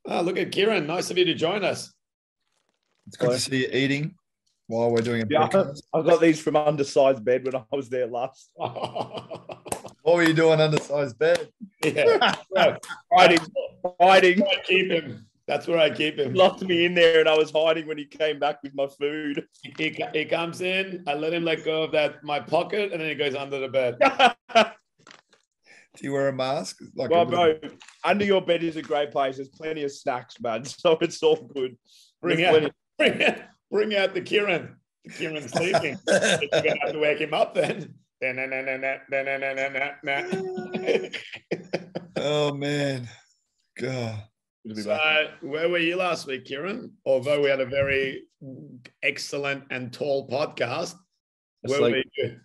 Oh, look at Kieran. Nice of you to join us. It's good to see you eating while we're doing a Yeah, podcast. I got these from undersized bed when I was there last. What were you doing undersized bed? Yeah. Hiding. I keep him. That's where I keep him. Locked me in there and I was hiding when he came back with my food. He comes in, I let him let go of my pocket, and then he goes under the bed. Do you wear a mask? Bro, under your bed is a great place. There's plenty of snacks, man. So it's all good. Bring out the Kieran. The Kieran's sleeping. You're gonna have to wake him up then. Oh man, God. So, where were you last week, Kieran? Although we had a very excellent and tall podcast, where were you?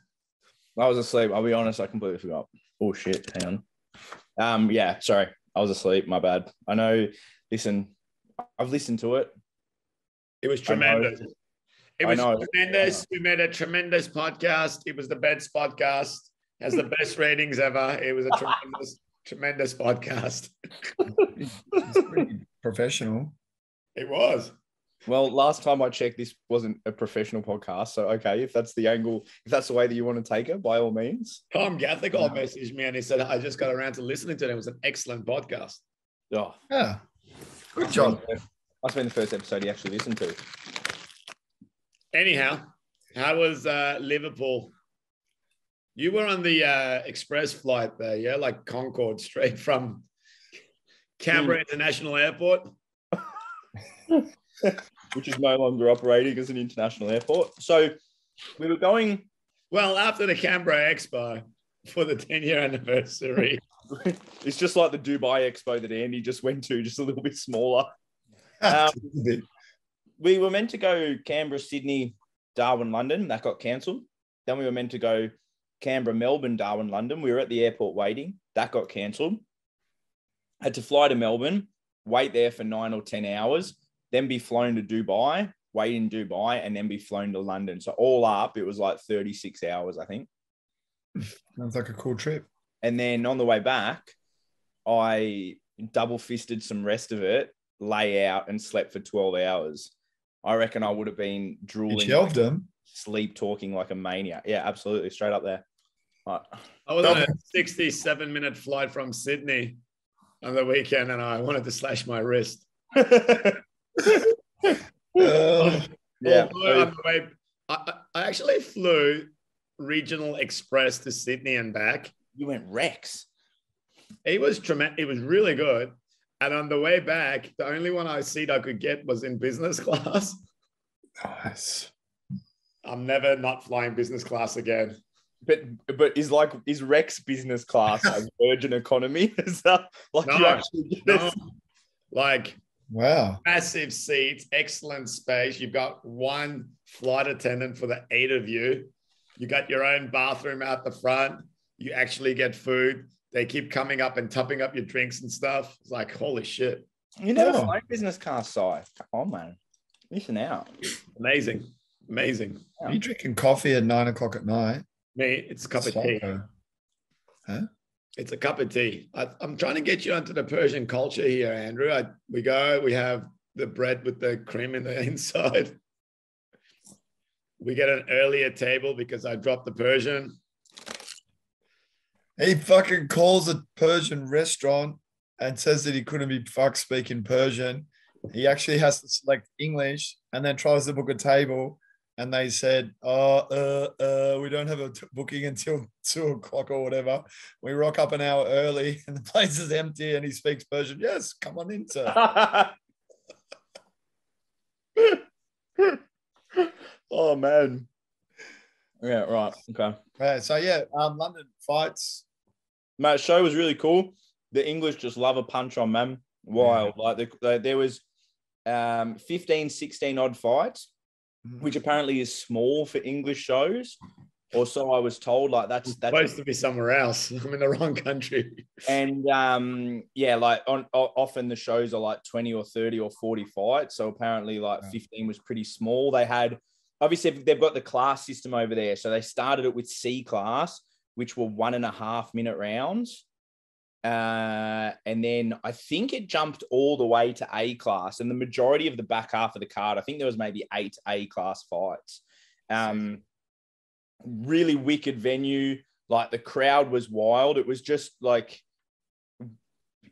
I was asleep. I'll be honest, I completely forgot. Oh shit, hang on. Yeah, sorry. I was asleep, my bad. I know, listen, I've listened to it. It was tremendous. It was tremendous. We made a tremendous podcast. It was the best podcast. Has the best ratings ever. It was a tremendous podcast. It's pretty professional. It was. Well, last time I checked, this wasn't a professional podcast. So, okay, if that's the angle, if that's the way that you want to take it, by all means. Tom Gathical messaged me and he said, I just got around to listening to it. It was an excellent podcast. Oh, yeah. Good job. Must have been the first episode he actually listened to. Anyhow, how was Liverpool? You were on the express flight there, yeah? Like Concorde, straight from Canberra International Airport. Which is no longer operating as an international airport. So we were going... Well, after the Canberra Expo for the 10-year anniversary. It's just like the Dubai Expo that Andy just went to, just a little bit smaller. We were meant to go Canberra, Sydney, Darwin, London. That got cancelled. Then we were meant to go Canberra, Melbourne, Darwin, London. We were at the airport waiting. That got cancelled. Had to fly to Melbourne, wait there for 9 or 10 hours, then be flown to Dubai, wait in Dubai, and then be flown to London. So all up, it was like 36 hours, I think. Sounds like a cool trip. And then on the way back, I double-fisted some rest of it, lay out, and slept for 12 hours. I reckon I would have been drooling. You shelved them? Sleep talking like a maniac. Yeah, absolutely. Straight up there. Right. I was on a 67-minute flight from Sydney on the weekend and I wanted to slash my wrist. Yeah. On the way, I actually flew regional express to Sydney and back. You went Rex. It was tremendous. It was really good. And on the way back, the only seat I could get was in business class. Nice. I'm never not flying business class again. But is Rex business class a Virgin economy? Is that like you actually get it? Like wow, massive seats, excellent space. You've got one flight attendant for the 8 of you. You got your own bathroom out the front. You actually get food. They keep coming up and topping up your drinks and stuff. It's like, holy shit. You never flown business class, Si. Come on, man. Listen out. Amazing. Amazing. Are you drinking coffee at 9 o'clock at night? Me, it's a cup of tea. Huh? It's a cup of tea. I'm trying to get you onto the Persian culture here, Andrew. We have the bread with the cream in the inside. We get an earlier table because I dropped the Persian. He fucking calls a Persian restaurant and says that he couldn't be speaking Persian. He actually has to select English and then tries to book a table. And they said, we don't have a booking until 2 o'clock or whatever. We rock up an hour early and the place is empty and he speaks Persian. Yes, come on in, sir. Oh, man. Yeah, right. Okay. Right, so, yeah, London fights. Mate, show was really cool. The English just love a punch on, man. Wild. Yeah. Like there was 15, 16 odd fights, which apparently is small for English shows. Or so I was told. Like that's supposed to be somewhere else. I'm in the wrong country. And yeah, like often the shows are like 20 or 30 or 40 fights. So apparently like 15 was pretty small. They had obviously they've got the class system over there. So they started it with C class, which were 1.5 minute rounds. And And then I think it jumped all the way to A class. And the majority of the back half of the card, I think there was maybe 8 A class fights. Really wicked venue. Like, the crowd was wild. It was just like,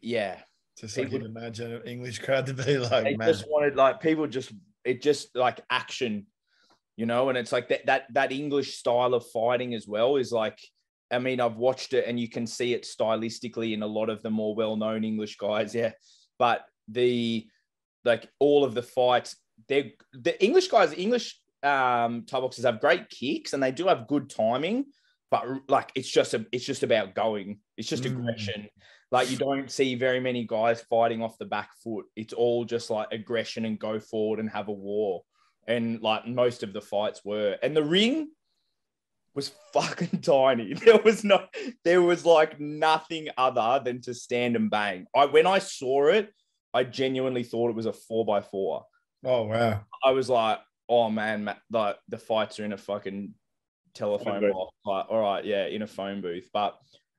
yeah. Just people, like you'd imagine an English crowd to be like, they man. just wanted, like, it just like action, you know? And it's like that English style of fighting as well is like, I mean, I've watched it and you can see it stylistically in a lot of the more well-known English guys. Yeah. But all of the fights, the English guys, Thai boxers have great kicks and they do have good timing, but like, it's just about going. It's just aggression. Like, you don't see very many guys fighting off the back foot. It's all just like aggression and go forward and have a war. And like, most of the fights were, and the ring was fucking tiny. There was like nothing other than to stand and bang. When I saw it, I genuinely thought it was a 4x4. Oh, wow. I was like, oh man, like, the fights are in a fucking telephone box. Like, all right, yeah, in a phone booth. But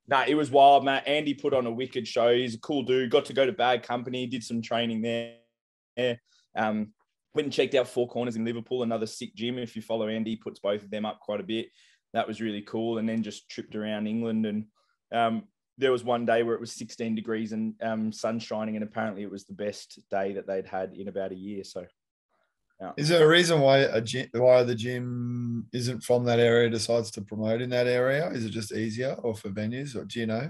no, it was wild, Matt. Andy put on a wicked show. He's a cool dude. Got to go to Bad Company, did some training there. Went and checked out Four Corners in Liverpool, another sick gym. If you follow Andy, he puts both of them up quite a bit. That was really cool. And then just tripped around England. And there was one day where it was 16 degrees and sun shining. And apparently it was the best day that they'd had in about a year. So, yeah. Is there a reason why the gym isn't from that area decides to promote in that area? Is it just easier, or for venues, or do you know?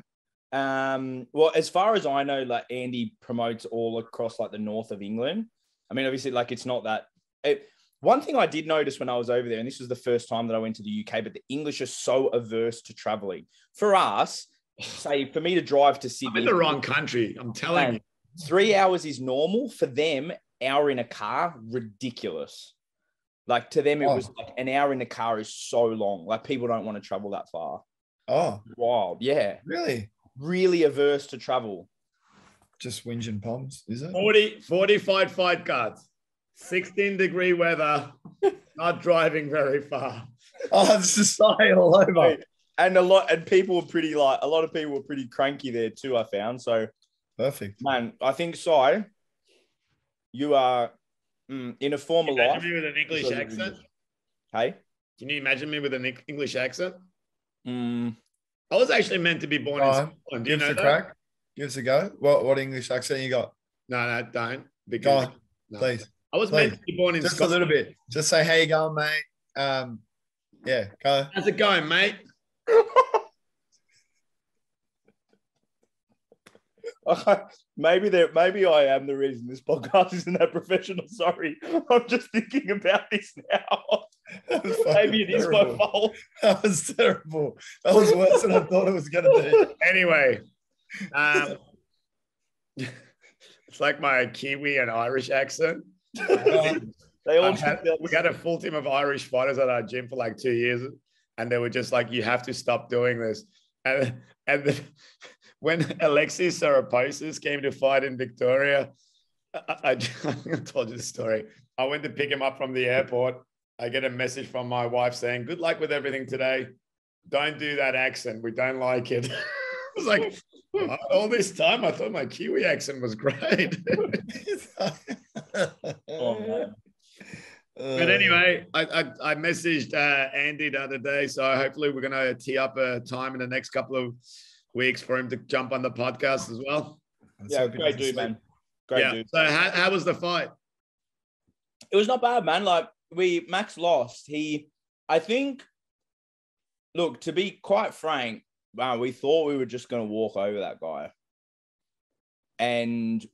Well, as far as I know, like, Andy promotes all across like the north of England. I mean, obviously, like, it's not that. One thing I did notice when I was over there, and this was the first time that I went to the UK, but the English are so averse to traveling. For us, say, for me to drive to Sydney. I'm in the wrong country, I'm telling you. 3 hours is normal. For them, hour in a car, ridiculous. Like, to them, it was like an hour in a car is so long. Like, people don't want to travel that far. Oh. Wild. Yeah. Really? Really averse to travel. Just whinging palms, is it? 40 fight cards. 16-degree weather, not driving very far. Oh, it's just sigh all over. And a lot of people were pretty cranky there too, I found. So perfect. Man, I think, Si, you are in a former life. Imagine me with an English accent. Hey? Can you imagine me with an English accent? I was actually meant to be born in Scotland. Give us a crack. Give us a go. What English accent you got? No, don't. Go on, please. I was meant to be born in Scotland. Just a little bit. Just say, how you going, mate? Yeah, go. How's it going, mate? Maybe I am the reason this podcast isn't that professional. Sorry. I'm just thinking about this now. Maybe it is my fault. That was terrible. That was worse than I thought it was going to be. Anyway, it's like my Kiwi and Irish accent. We had a full team of Irish fighters at our gym for like 2 years, and they were just like, you have to stop doing this. And when Alexis Saraposis came to fight in Victoria, I told you the story. I went to pick him up from the airport. I get a message from my wife saying, good luck with everything today. Don't do that accent. We don't like it. I was like, all this time, I thought my Kiwi accent was great. Oh, man. But anyway, I messaged Andy the other day, so hopefully we're going to tee up a time in the next couple of weeks for him to jump on the podcast as well. Yeah, great dude, man. Great dude. So how was the fight? It was not bad, man. Like, Max lost. I think, look, to be quite frank, we thought we were just going to walk over that guy. And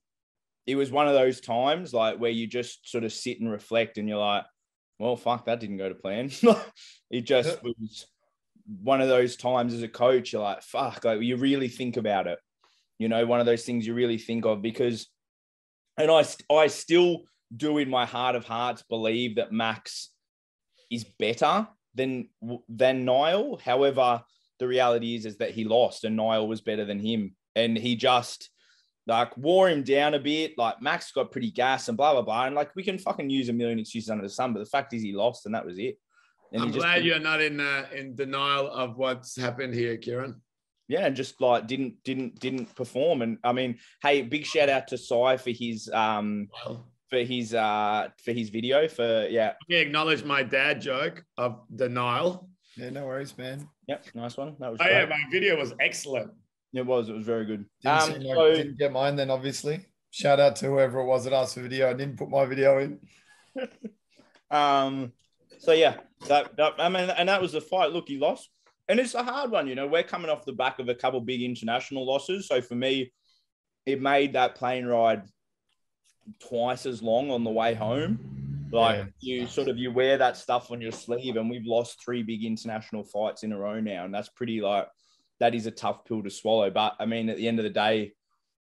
it was one of those times like where you just sort of sit and reflect and you're like, well, fuck, that didn't go to plan. It just was one of those times as a coach, you're like, fuck, like, you really think about it. You know, one of those things you really think of because, and I still do in my heart of hearts believe that Max is better than Niall. However, the reality is that he lost and Niall was better than him. And he just like wore him down a bit. Like Max got pretty gas and blah, blah, blah. And like, we can fucking use a million excuses under the sun, but the fact is he lost and that was it. And I'm glad you're not in denial of what's happened here, Kieran. Yeah, and just like didn't perform. And I mean, hey, big shout out to Sai for his video for Let me acknowledge my dad joke of denial. Yeah, no worries, man. Yep, nice one. That was Oh great. yeah, my video was excellent. It was very good. Didn't get mine then, obviously. Shout out to whoever it was that asked for video. I didn't put my video in. So yeah, that was the fight. Look, he lost. And it's a hard one, we're coming off the back of a couple big international losses. So for me, it made that plane ride twice as long on the way home. Like you wear that stuff on your sleeve, and we've lost 3 big international fights in a row now. And that's that is a tough pill to swallow. But I mean, at the end of the day,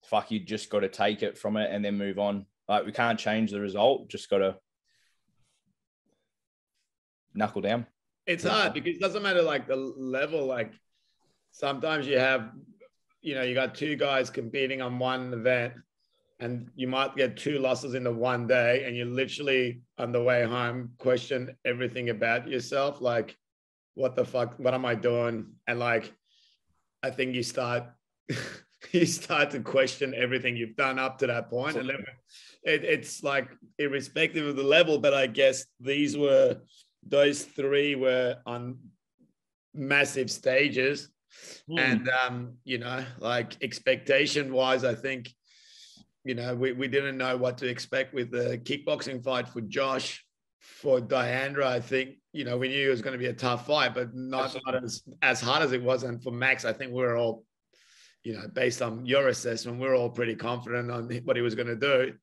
fuck, you just got to take it from it and then move on. Like we can't change the result. Just got to knuckle down. It's hard because it doesn't matter like the level. Like sometimes you have, you got 2 guys competing on one event, and you might get 2 losses in the one day, and you literally on the way home question everything about yourself. Like, what the fuck? What am I doing? And like, I think you start to question everything you've done up to that point. And it's like irrespective of the level, but I guess those 3 were on massive stages. And, like expectation wise, I think, we didn't know what to expect with the kickboxing fight for Josh. For Diandra, I think, we knew it was going to be a tough fight, but not as hard as it was. And for Max, I think we're all, based on your assessment, we're all pretty confident on what he was going to do.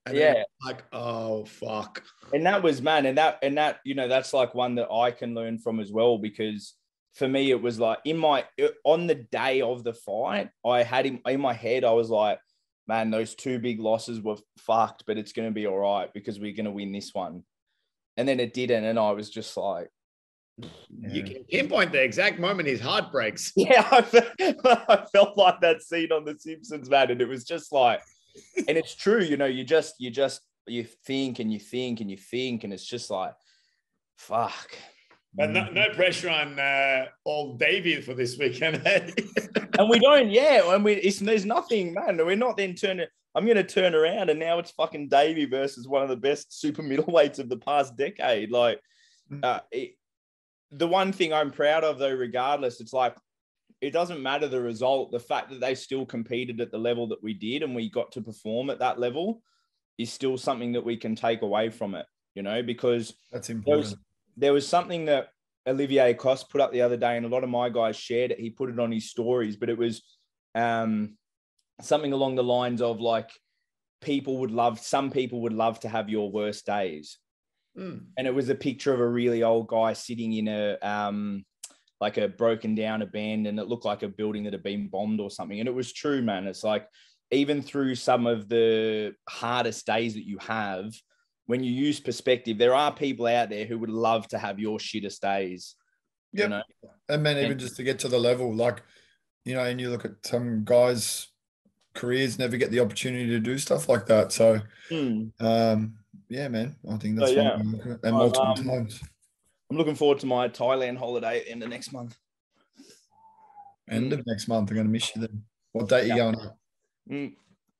And then, like, oh fuck. And that was, man, and that that's like one that I can learn from as well, because for me it was like on the day of the fight, I had him in my head. I was like, man, those 2 big losses were fucked, but it's going to be all right because we're going to win this one. And then it didn't, and I was just like, you can pinpoint the exact moment his heart breaks. Yeah, I felt like that scene on The Simpsons, man, and it was just like. And it's true, you think and you think and you think, and it's just like, fuck. But no pressure on old Davey for this weekend. And we don't, and there's nothing, man. We're not then turning. I'm going to turn around, and now it's fucking Davey versus one of the best super middleweights of the past decade. Like, the one thing I'm proud of, though, regardless, it's like, it doesn't matter the result. The fact that they still competed at the level that we did and we got to perform at that level is still something that we can take away from it, because that's important. There was something that Olivier Coste put up the other day, and a lot of my guys shared it. He put it on his stories, but it was something along the lines of like, some people would love to have your worst days. And it was a picture of a really old guy sitting in like a broken down, abandoned, it looked like a building that had been bombed or something. And it was true, man. It's like, even through some of the hardest days that you have, when you use perspective, there are people out there who would love to have your shittest days. Yeah. And man, even just to get to the level, like, and you look at some guys' careers never get the opportunity to do stuff like that. So, yeah, man, I think that's and multiple times. I'm looking forward to my Thailand holiday at the end of next month. End of next month. I'm going to miss you then. What date are you going on?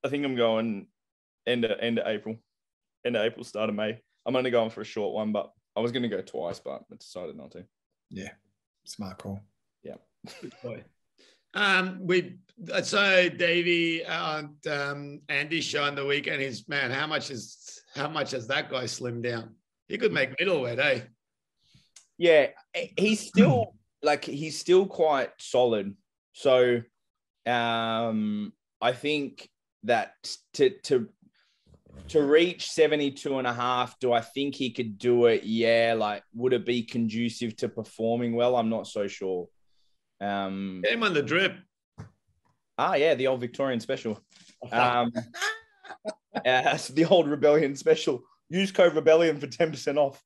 I think I'm going end of April. End of April, start of May. I'm only going for a short one, but I was going to go twice, but I decided not to. Yeah. Smart call. Yeah. Good boy. So Davey and Andy's show on the weekend is, man, how much has that guy slimmed down? He could make middleweight, eh? Yeah, he's still quite solid. So I think that to reach 72.5, do I think he could do it? Yeah, like, would it be conducive to performing well? I'm not so sure. Get him on the drip. Yeah, the old Victorian special. The old Rebellion special. Use code Rebellion for 10% off.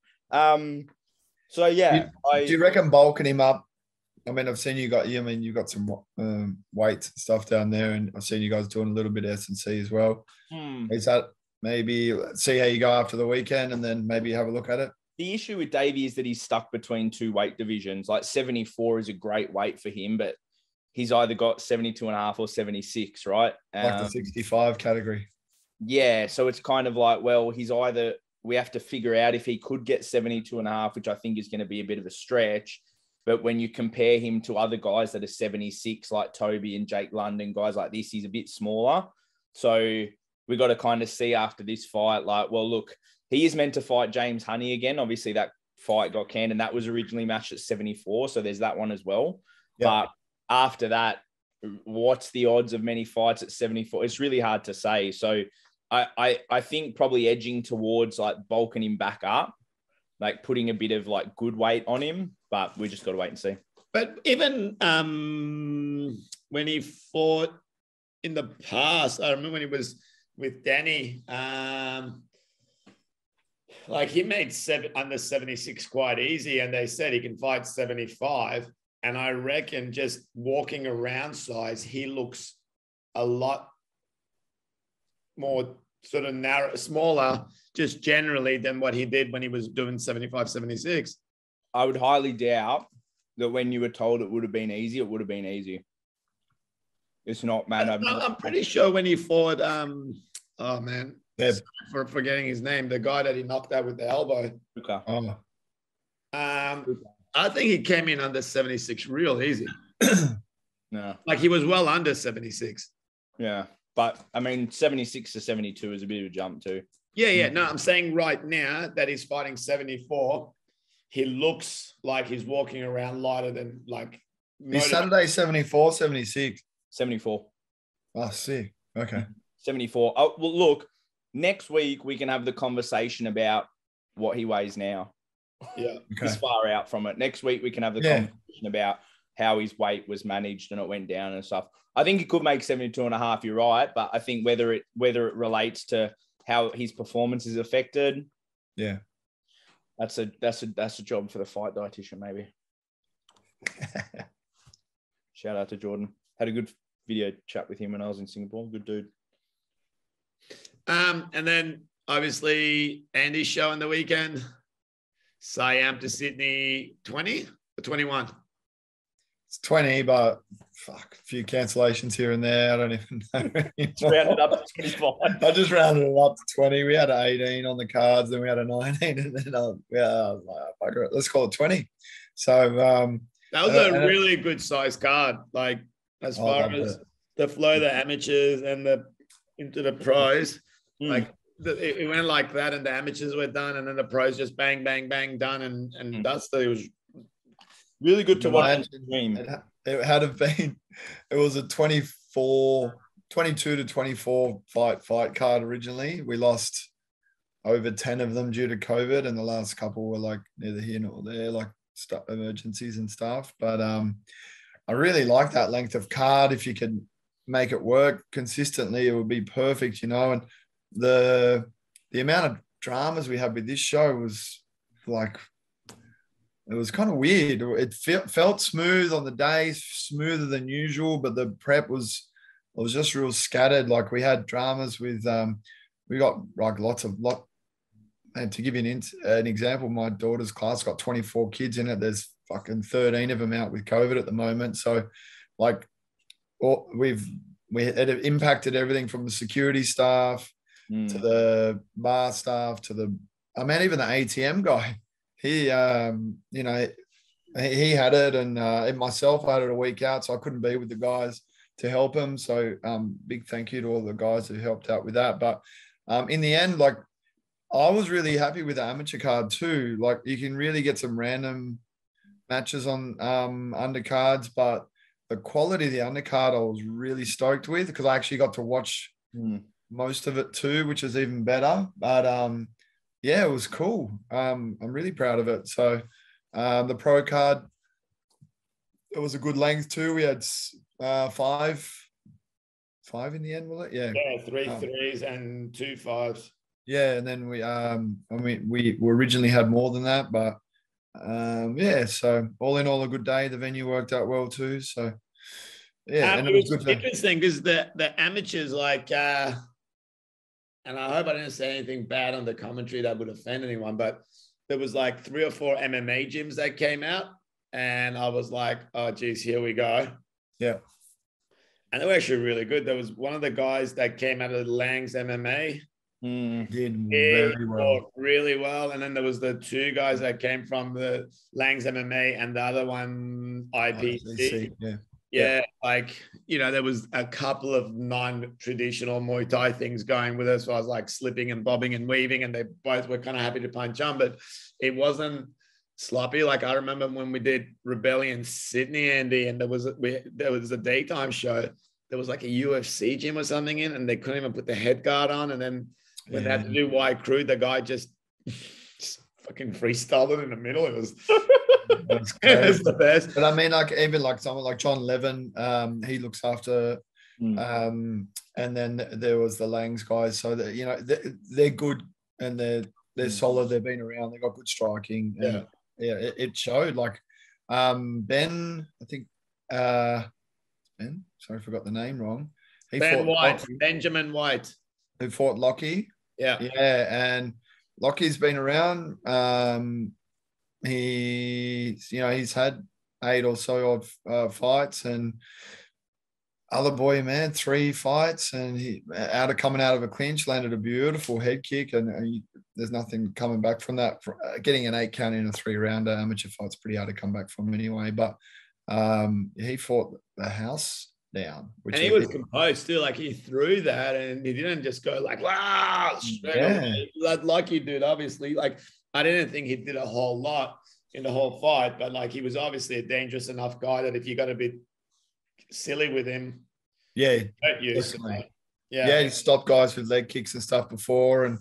So yeah, do you reckon bulking him up? I mean, I've seen you've got some weights and stuff down there, and I've seen you guys doing a little bit of S&C as well. Is that maybe see how you go after the weekend, and then maybe have a look at it? The issue with Davey is that he's stuck between 2 weight divisions. Like 74 is a great weight for him, but he's either got 72.5 or 76, right? Like the 65 category. Yeah. So it's kind of like, well, we have to figure out if he could get 72.5, which I think is going to be a bit of a stretch. But when you compare him to other guys that are 76, like Toby and Jake London, guys like this, he's a bit smaller. So we got to kind of see after this fight, like, well, look, he is meant to fight James Honey again. Obviously, that fight got canned, and that was originally matched at 74. So there's that one as well. Yep. But after that, what's the odds of many fights at 74? It's really hard to say. So I think probably edging towards like bulking him back up, like putting a bit of like good weight on him, but we just got to wait and see. But even when he fought in the past, I remember when he was with Danny, like he made under 76 quite easy, and they said he can fight 75. And I reckon just walking around size, he looks a lot more sort of narrow, smaller, just generally than what he did when he was doing 75, 76. I would highly doubt that when you were told it would have been easy, it would have been easy. It's not, man. I'm pretty sure when he fought, oh man, for forgetting his name, the guy that he knocked out with the elbow. Okay. Oh. I think he came in under 76 real easy. No. Like he was well under 76. Yeah. But I mean, 76 to 72 is a bit of a jump too. Yeah. No, I'm saying right now that he's fighting 74. He looks like he's walking around lighter than like. Is Saturday 74, 76? 74. Oh, sick. Okay. 74. Oh, well, look, next week we can have the conversation about what he weighs now. Yeah. Okay. He's far out from it. Next week we can have the conversation about how his weight was managed and it went down and stuff. I think he could make 72.5. You're right, but I think whether it relates to how his performance is affected, yeah, that's a job for the fight dietitian maybe. Shout out to Jordan. Had a good video chat with him when I was in Singapore. Good dude. And then obviously Andy's show on the weekend. Siam to Sydney, 20 or 21. It's 20, but fuck, a few cancellations here and there. I don't even know. Just rounded up to 25. I just rounded it up to 20. We had an 18 on the cards, then we had a 19, and then let's call it 20. So that was a really good size card. Like as far as the flow, the amateurs and the into the pros, like it went like that, and the amateurs were done, and then the pros just bang, bang, bang, done, and dusted. It was really good to watch. It had have been, it was a 22 to 24 fight card originally. We lost over 10 of them due to COVID, and the last couple were like neither here nor there, like emergencies and stuff. But I really like that length of card. If you could make it work consistently, it would be perfect, you know. And the amount of dramas we had with this show was like, it was kind of weird. It felt smooth on the day, smoother than usual, but the prep was just real scattered. Like we had dramas with, we got like and to give you an example, my daughter's class got 24 kids in it. There's fucking 13 of them out with COVID at the moment. So like it impacted everything from the security staff to the bar staff to even the ATM guy. He, he had it, and myself, I had it a week out, so I couldn't be with the guys to help him. So big thank you to all the guys who helped out with that. But in the end, like I was really happy with the amateur card too. Like you can really get some random matches on undercards, but the quality of the undercard I was really stoked with because I actually got to watch most of it too, which is even better. But yeah, it was cool. I'm really proud of it. So the pro card, it was a good length too. We had five in the end, was it? Yeah. Yeah, 3 threes and 2 5s. Yeah, and then we originally had more than that, but yeah. So all in all, a good day. The venue worked out well too. So yeah, and it was good interesting because the amateurs like. And I hope I didn't say anything bad on the commentary that would offend anyone, but there was like 3 or 4 MMA gyms that came out, and I was like, oh, geez, here we go. Yeah. And they were actually really good. There was one of the guys that came out of Lang's MMA. Did He very well. fought really well. And then there was the two guys that came from the Lang's MMA and the other one IPC. Yeah, like, you know, there was a couple of non-traditional Muay Thai things going with us. So I was like slipping and bobbing and weaving, and they both were kind of happy to punch on, but it wasn't sloppy. Like I remember when we did Rebellion Sydney, Andy, and there was a daytime show. There was like a UFC gym or something in, and they couldn't even put the head guard on. And then when they had to do Y Crew, the guy just fucking freestyled it in the middle. It was it's the best. But I mean, like even like someone like John Levin, he looks after, and then there was the Langs guys. So that, you know, they're good and they're solid. They've been around. They got good striking. And it showed. Like Ben, I think Ben. Sorry, I forgot the name wrong. Benjamin White, who fought Lockie. Yeah, and Lockie's been around. He's had 8 or so of fights, and other boy, man, 3 fights, and he coming out of a clinch, landed a beautiful head kick, and there's nothing coming back from that. Getting an 8 count in a 3-rounder amateur fight's pretty hard to come back from anyway. But he fought the house down, and he was composed too. Like he threw that, and he didn't just go like wow, like you did. Obviously, like I didn't think he did a whole lot in the whole fight, but like he was obviously a dangerous enough guy that if you got a bit silly with him, he stopped guys with leg kicks and stuff before. And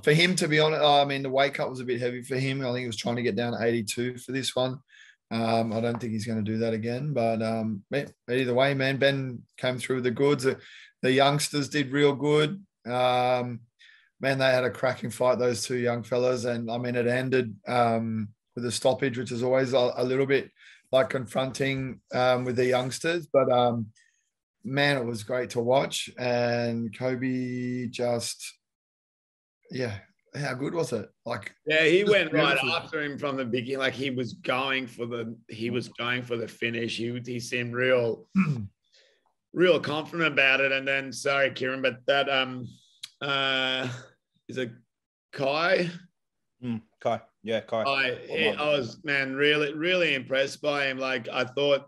for him, to be honest, I mean, the weight cut was a bit heavy for him. I think he was trying to get down to 82 for this one. I don't think he's going to do that again. But either way, man, Ben came through with the goods. The youngsters did real good. Man, they had a cracking fight, those 2 young fellas. And I mean, it ended with a stoppage, which is always a little bit like confronting with the youngsters. But man, it was great to watch. And Kobe just, how good was it? Like, he went right after him from the beginning. Like he was going for the finish. He seemed real confident about it. And then, sorry, Kieran, but that is it Kai? Kai. Yeah, Kai. I was, man, really, really impressed by him. Like I thought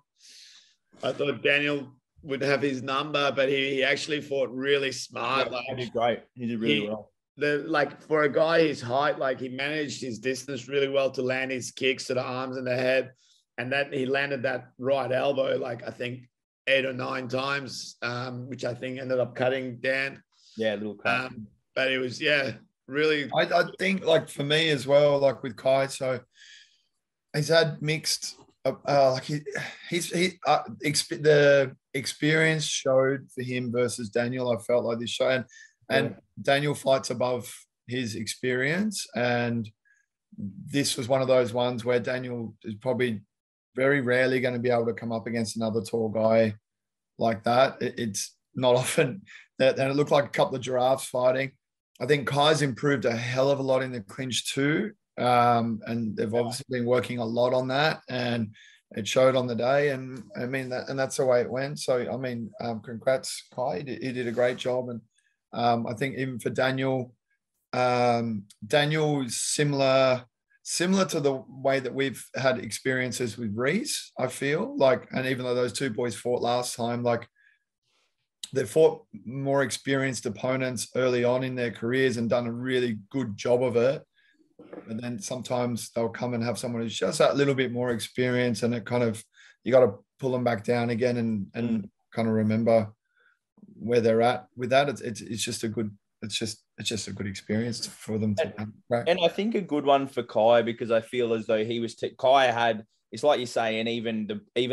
Daniel would have his number, but he actually fought really smart. Yeah, he did great. He did really well. Like for a guy his height, like he managed his distance really well to land his kicks to the arms and the head, and that he landed that right elbow like I think 8 or 9 times, which I think ended up cutting Dan. Yeah, a little cut. But it was really. I think like for me as well, like with Kai, so he's had mixed. The experience showed for him versus Daniel. I felt like this show, and Daniel fights above his experience, and this was one of those ones where Daniel is probably very rarely going to be able to come up against another tall guy like that. It's not often that, and it looked like a couple of giraffes fighting. I think Kai's improved a hell of a lot in the clinch too, and they've obviously been working a lot on that, and it showed on the day. And I mean, that's the way it went. So I mean, congrats, Kai. He did a great job, and I think even for Daniel, Daniel is similar to the way that we've had experiences with Reese. I feel like, and even though those 2 boys fought last time, like they fought more experienced opponents early on in their careers and done a really good job of it. And then sometimes they'll come and have someone who's just that little bit more experience, and it kind of, you got to pull them back down again and kind of remember where they're at with that. It's just a good experience for them to crack. And I think a good one for Kai, because I feel as though he was Kai had, it's like you say, and even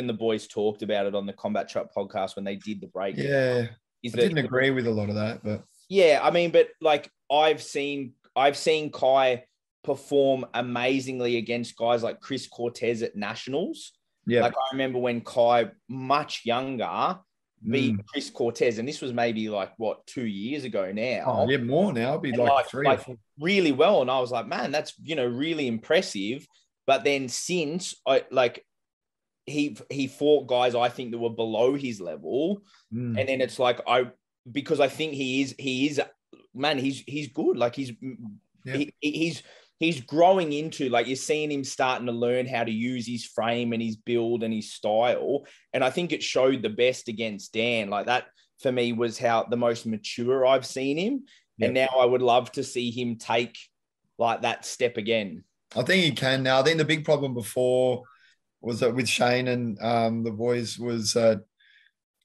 the boys talked about it on the Combat Shop podcast when they did the break. Yeah, I didn't agree with a lot of that, but yeah, I mean, but like I've seen Kai perform amazingly against guys like Chris Cortez at Nationals. Yeah, like I remember when Kai, much younger, beat Chris Cortez, and this was maybe like 2 years ago now. Oh, yeah, more now. It'd be like 3 or 4. Really well, and I was like, man, that's really impressive. But then since he fought guys I think that were below his level, and then it's like because I think he is man, he's good. Like he's growing into, like, you're seeing him starting to learn how to use his frame and his build and his style, and I think it showed the best against Dan. Like that for me was how the most mature I've seen him, and now I would love to see him take like that step again. I think he can now. I think the big problem before was that with Shane and the boys was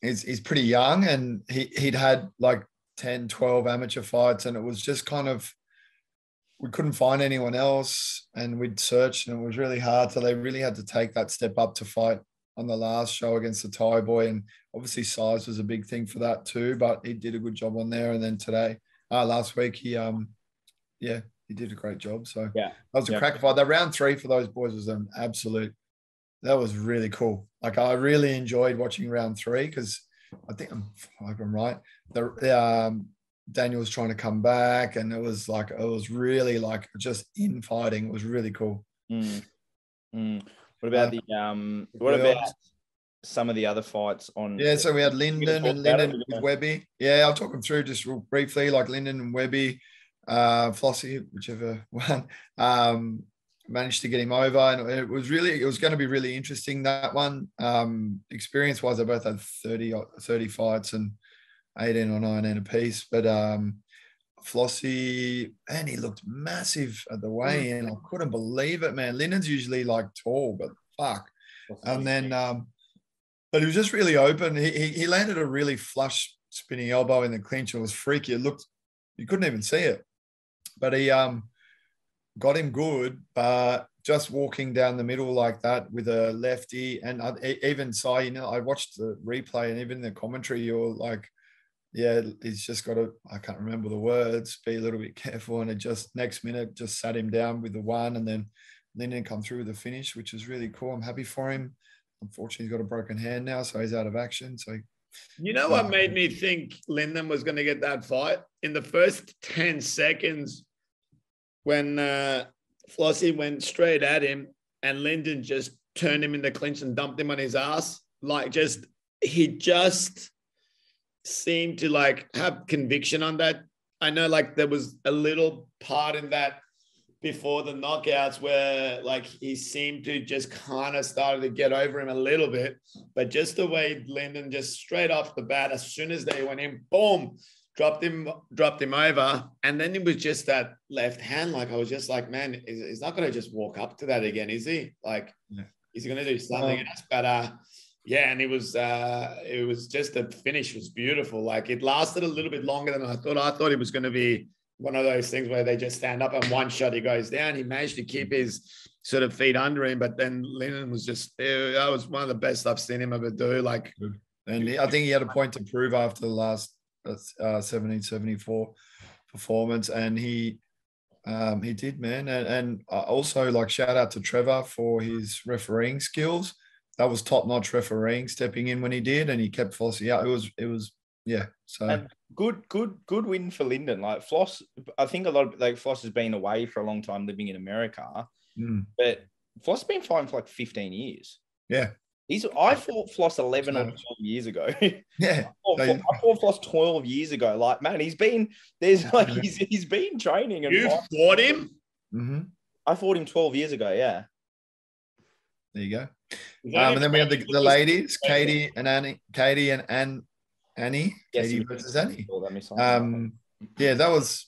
he's pretty young, and he'd had like 10, 12 amateur fights, and it was just kind of, we couldn't find anyone else, and we'd searched, and it was really hard. So they really had to take that step up to fight on the last show against the Thai boy. And obviously size was a big thing for that too, but he did a good job on there. And then today, last week, he did a great job. So that was a crack fight. That round 3 for those boys was an absolute, that was really cool. Like I really enjoyed watching round 3 because I think I'm right. Daniel was trying to come back, and it was really like just infighting. It was really cool. What about about some of the other fights on? Yeah, so we had Lyndon with Webby. Yeah, I'll talk them through just real briefly, like Lyndon and Webby, Flossie, whichever one, managed to get him over, and it was going to be really interesting, that one. Experience wise, they both had 30 fights and 18 or 19 apiece, but Flossie, and he looked massive at the weigh-in. I couldn't believe it, man. Lyndon's usually like tall, but fuck. And then but he was just really open. He landed a really flush spinning elbow in the clinch. It was freaky. It looked, you couldn't even see it, but he got him good, but just walking down the middle like that with a lefty, and even Sai, I watched the replay, and even the commentary, you're like, yeah, he's just got to, I can't remember the words, be a little bit careful. And it just, next minute, just sat him down with the one, and then Lyndon come through with the finish, which is really cool. I'm happy for him. Unfortunately, he's got a broken hand now, so he's out of action. So, you know what made me think Lyndon was going to get that fight? In the first 10 seconds, when Flossie went straight at him and Lyndon just turned him in the clinch and dumped him on his ass, he just seemed to like have conviction on that. I know like there was a little part in that before the knockouts where like he seemed to just kind of started to get over him a little bit, but just the way Lyndon just straight off the bat, as soon as they went in, boom, dropped him over. And then it was just that left hand. Like I was just like, man, he's not going to just walk up to that again, is he? Like, is he going to do something else? But yeah, and it was just, the finish was beautiful. Like it lasted a little bit longer than I thought. I thought it was going to be one of those things where they just stand up and one shot he goes down. He managed to keep his sort of feet under him, but then Lyndon was just, that was one of the best I've seen him ever do. Like, and I think he had a point to prove after the last 1774 performance, and he did, man. And also like shout out to Trevor for his refereeing skills. That was top-notch refereeing, stepping in when he did, and he kept Flossie out. It was yeah. So and good win for Lyndon. Like Floss, I think a lot of like Floss has been away for a long time, living in America, but Floss has been fighting for like 15 years. Yeah. I fought Floss 11 or 12 years ago. Yeah. I fought Floss 12 years ago. Like, man, he's been training. And you fought him? Mm-hmm. I fought him 12 years ago, yeah. There you go. And then we have the ladies, Katie and Annie. Yes, Katie versus Annie. Yeah, it was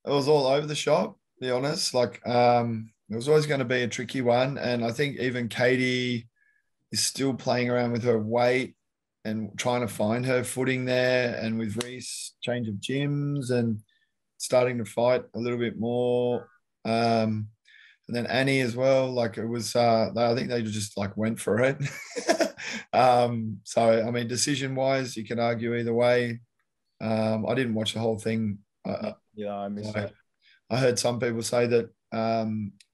all over the shop, to be honest. Like, it was always going to be a tricky one. And I think even Katie is still playing around with her weight and trying to find her footing there. And with Reese, change of gyms and starting to fight a little bit more. And then Annie as well, like it was, I think they just like went for it. So, I mean, decision-wise, you can argue either way. I didn't watch the whole thing. I missed it. I heard some people say that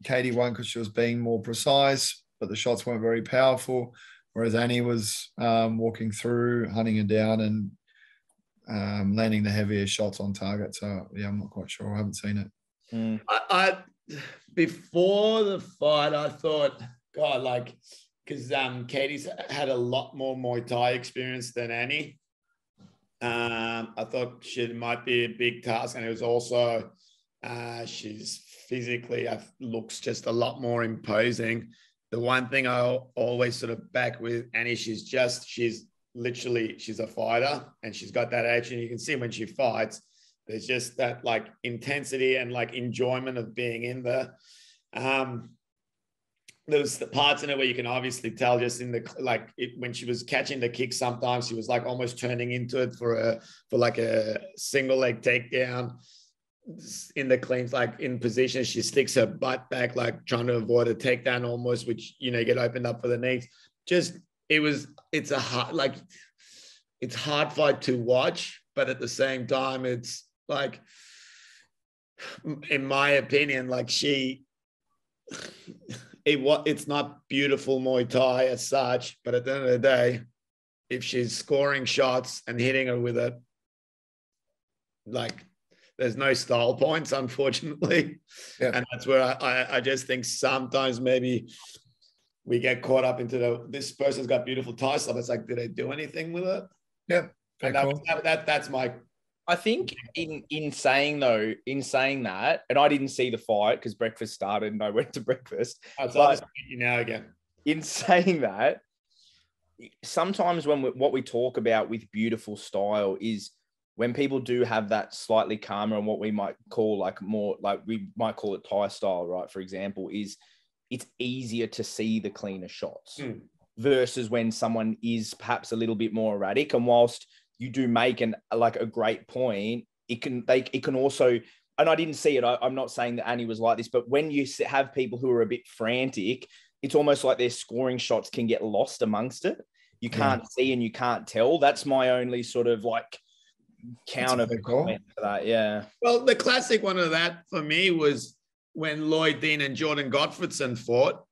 Katie won because she was being more precise, but the shots weren't very powerful, whereas Annie was walking through, hunting her down and landing the heavier shots on target. So, yeah, I'm not quite sure. I haven't seen it. Before the fight, I thought, God, like because Katie's had a lot more Muay Thai experience than Annie. I thought she might be a big task, and it was also she's physically looks just a lot more imposing. The one thing I always sort of back with Annie, she's a fighter, and she's got that edge, and you can see when she fights, there's just that like intensity and like enjoyment of being in there. There's the parts in it where you can obviously tell just in the when she was catching the kick, sometimes she was like almost turning into it for like a single leg takedown in the cleans, like in position. She sticks her butt back, like trying to avoid a takedown almost, which, you know, get opened up for the knees. Just, it's a hard, it's hard fight to watch, but at the same time, it's like, in my opinion, like it's not beautiful Muay Thai as such, but at the end of the day, if she's scoring shots and hitting her with it, like, there's no style points, unfortunately. Yeah. And that's where I just think sometimes maybe we get caught up into this person's got beautiful Thai stuff. It's like, did they do anything with it? Yeah. And that's my... I think in saying that, and I didn't see the fight because breakfast started and I went to breakfast. So I'll just meet you now again. In saying that, sometimes what we talk about with beautiful style is when people do have that slightly calmer and what we might call we might call it Thai style, right? For example, is it's easier to see the cleaner shots versus when someone is perhaps a little bit more erratic. And whilst you do make a great point, it can also, and I didn't see it. I'm not saying that Annie was like this, but when you have people who are a bit frantic, it's almost like their scoring shots can get lost amongst it. You can't see and you can't tell. That's my only sort of counter comment to that. Yeah. Well, the classic one of that for me was when Lloyd Dean and Jordan Gottfredson fought.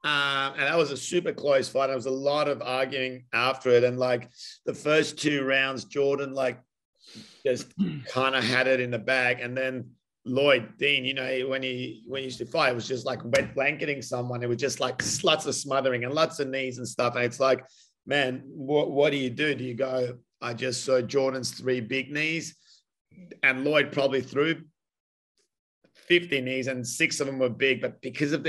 And that was a super close fight. There was a lot of arguing after it. And the first 2 rounds, Jordan just kind of had it in the bag. And then Lloyd Dean, you know, when he used to fight, it was just like wet blanketing someone. It was just like lots of smothering and lots of knees and stuff. And it's like, man, what do? Do you go, I just saw Jordan's 3 big knees, and Lloyd probably threw 50 knees and 6 of them were big, but because of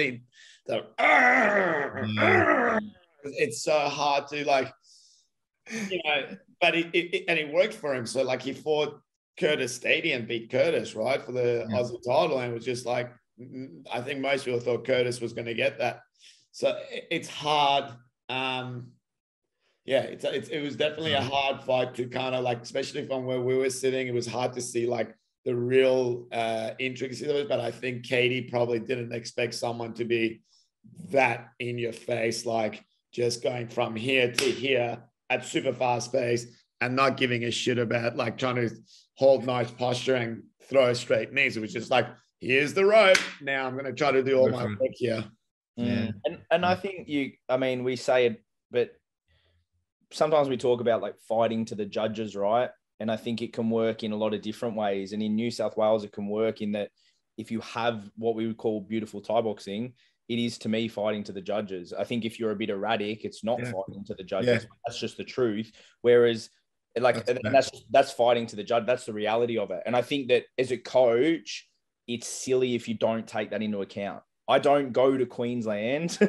it's so hard to but it worked for him. So he fought Curtis Stadium, beat Curtis, right, for the Aussie title, and it was just I think most people thought Curtis was going to get that. So it's hard. It was definitely a hard fight to kind of especially from where we were sitting. It was hard to see the real intricacies of it. But I think Katie probably didn't expect someone to be that in your face, just going from here to here at super fast pace and not giving a shit about trying to hold nice posture and throw straight knees. It was just here's the rope. Now I'm going to try to do all my work here. Yeah. And I think we say it, but sometimes we talk about fighting to the judges, right? And I think it can work in a lot of different ways. And in New South Wales, it can work in that if you have what we would call beautiful Thai boxing, it is, to me, fighting to the judges. I think if you're a bit erratic, it's not fighting to the judges. Yeah. That's just the truth. Whereas that's fighting to the judge. That's the reality of it. And I think that as a coach, it's silly if you don't take that into account. I don't go to Queensland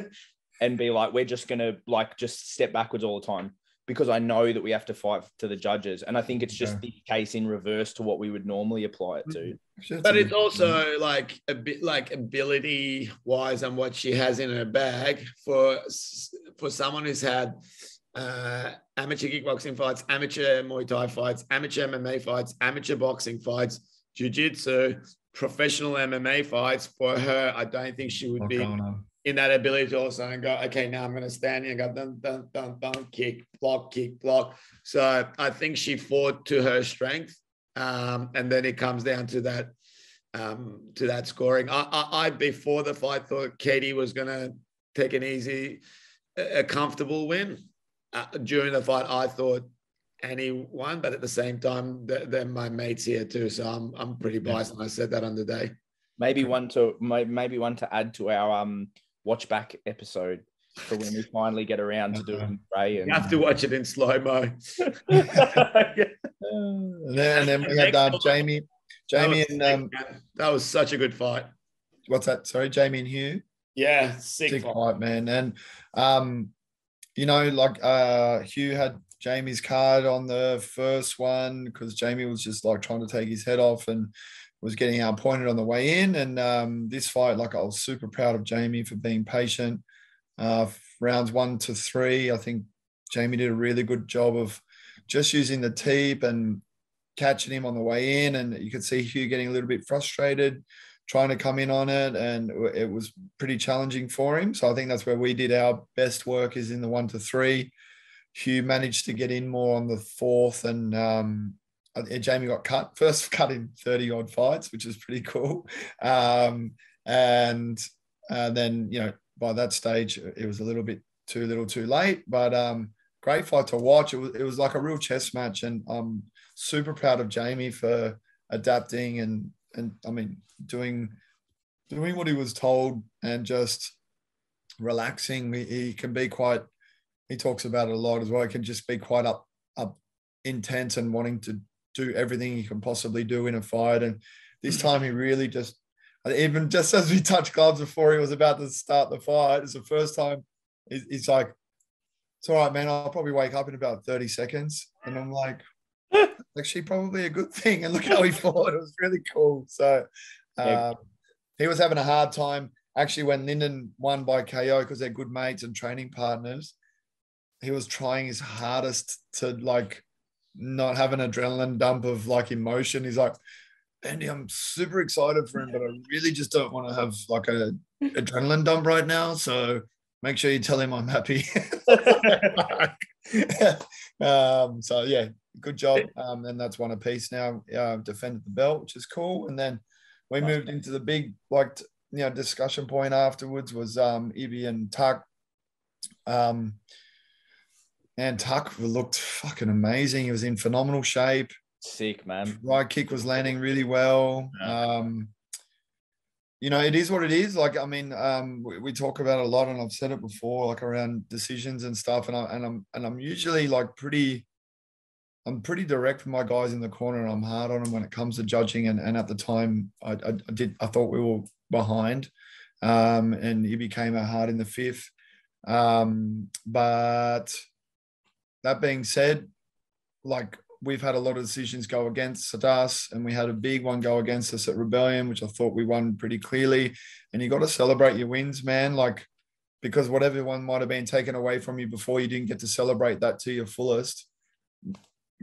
and be we're just going to just step backwards all the time, because I know that we have to fight to the judges. And I think it's just the case in reverse to what we would normally apply it to. But it's also a bit ability wise and what she has in her bag for someone who's had amateur kickboxing fights, amateur Muay Thai fights, amateur MMA fights, amateur boxing fights, jiu-jitsu, professional MMA fights. For her, I don't think she would be in that ability to also go, okay, now I'm going to stand here and go dun, dun, dun, dun, kick, block. So I think she fought to her strength. And then it comes down to that scoring. I before the fight thought Katie was going to take an easy, a comfortable win. During the fight, I thought Annie won, but at the same time, they're my mates here too. So I'm pretty biased, and I said that on the day. Maybe one to add to our watch back episode. for when we finally get around to doing Ray. And You have to watch it in slow-mo. And then we had Jamie and that was such a good fight. What's that? Sorry, Jamie and Hugh. Yeah, sick fight, man. And Hugh had Jamie's card on the first one because Jamie was just like trying to take his head off and was getting outpointed on the way in. And this fight, like, I was super proud of Jamie for being patient. Rounds 1 to 3, I think Jamie did a really good job of just using the teep and catching him on the way in. And you could see Hugh getting a little bit frustrated, trying to come in on it, and it was pretty challenging for him. So I think that's where we did our best work, is in the 1 to 3. Hugh managed to get in more on the 4th, and Jamie got cut. First cut in 30-odd fights, which is pretty cool. And then, by that stage, it was a little bit too little too late. But great fight to watch. It was like a real chess match, and I'm super proud of Jamie for adapting and I mean, doing what he was told and just relaxing. He can be quite, he talks about it a lot as well. He can just be quite up intense and wanting to do everything he can possibly do in a fight. And this time he really just, even just as we touched gloves before he was about to start the fight, it's the first time he's like, it's all right, man, I'll probably wake up in about 30 seconds. And I'm like, actually probably a good thing. And look how he fought. It was really cool. So he was having a hard time. Actually, when Lyndon won by KO, because they're good mates and training partners, he was trying his hardest to like not have an adrenaline dump of like emotion. He's like, Andy, I'm super excited for him, but I really just don't want to have like a adrenaline dump right now. So make sure you tell him I'm happy. So yeah, good job. And that's one apiece now. Defended the belt, which is cool. And then we moved into the big discussion point afterwards was Ibi and Tuck. And Tuck looked fucking amazing. He was in phenomenal shape. Sick, man. Right kick was landing really well. Yeah. It is what it is. Like, I mean, we talk about it a lot, and I've said it before, like around decisions and stuff. And I'm usually like I'm pretty direct with my guys in the corner, and I'm hard on them when it comes to judging. And at the time, I thought we were behind, and Ibi came out hard in the 5th. But that being said, like, we've had a lot of decisions go against us, and we had a big one go against us at Rebellion, which I thought we won pretty clearly. And you got to celebrate your wins, man. Like, because whatever one might have been taken away from you before, you didn't get to celebrate that to your fullest. You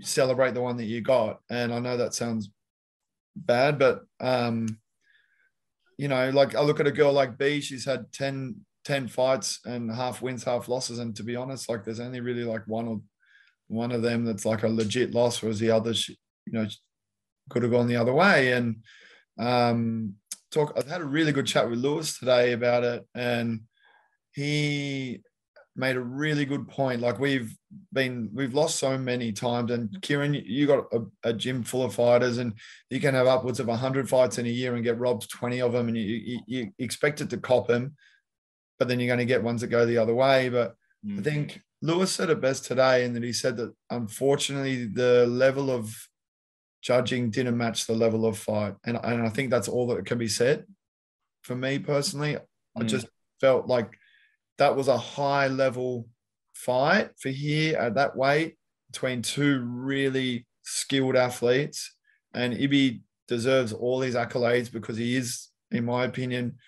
celebrate the one that you got. And I know that sounds bad, but like, I look at a girl like B, she's had 10 fights and half wins, half losses. And to be honest, like, there's only really like one of them that's like a legit loss, whereas the others, could have gone the other way. And I've had a really good chat with Lewis today about it, and he made a really good point. Like, we've lost so many times, and Kieran, you got a gym full of fighters, and you can have upwards of 100 fights in a year and get robbed 20 of them, and you expect it to cop them, but then you're going to get ones that go the other way. But I think Lewis said it best today, in that he said that unfortunately the level of judging didn't match the level of fight. And I think that's all that can be said. For me personally, I just felt like that was a high level fight for here at that weight between two really skilled athletes. And Ibi deserves all these accolades because he is, in my opinion,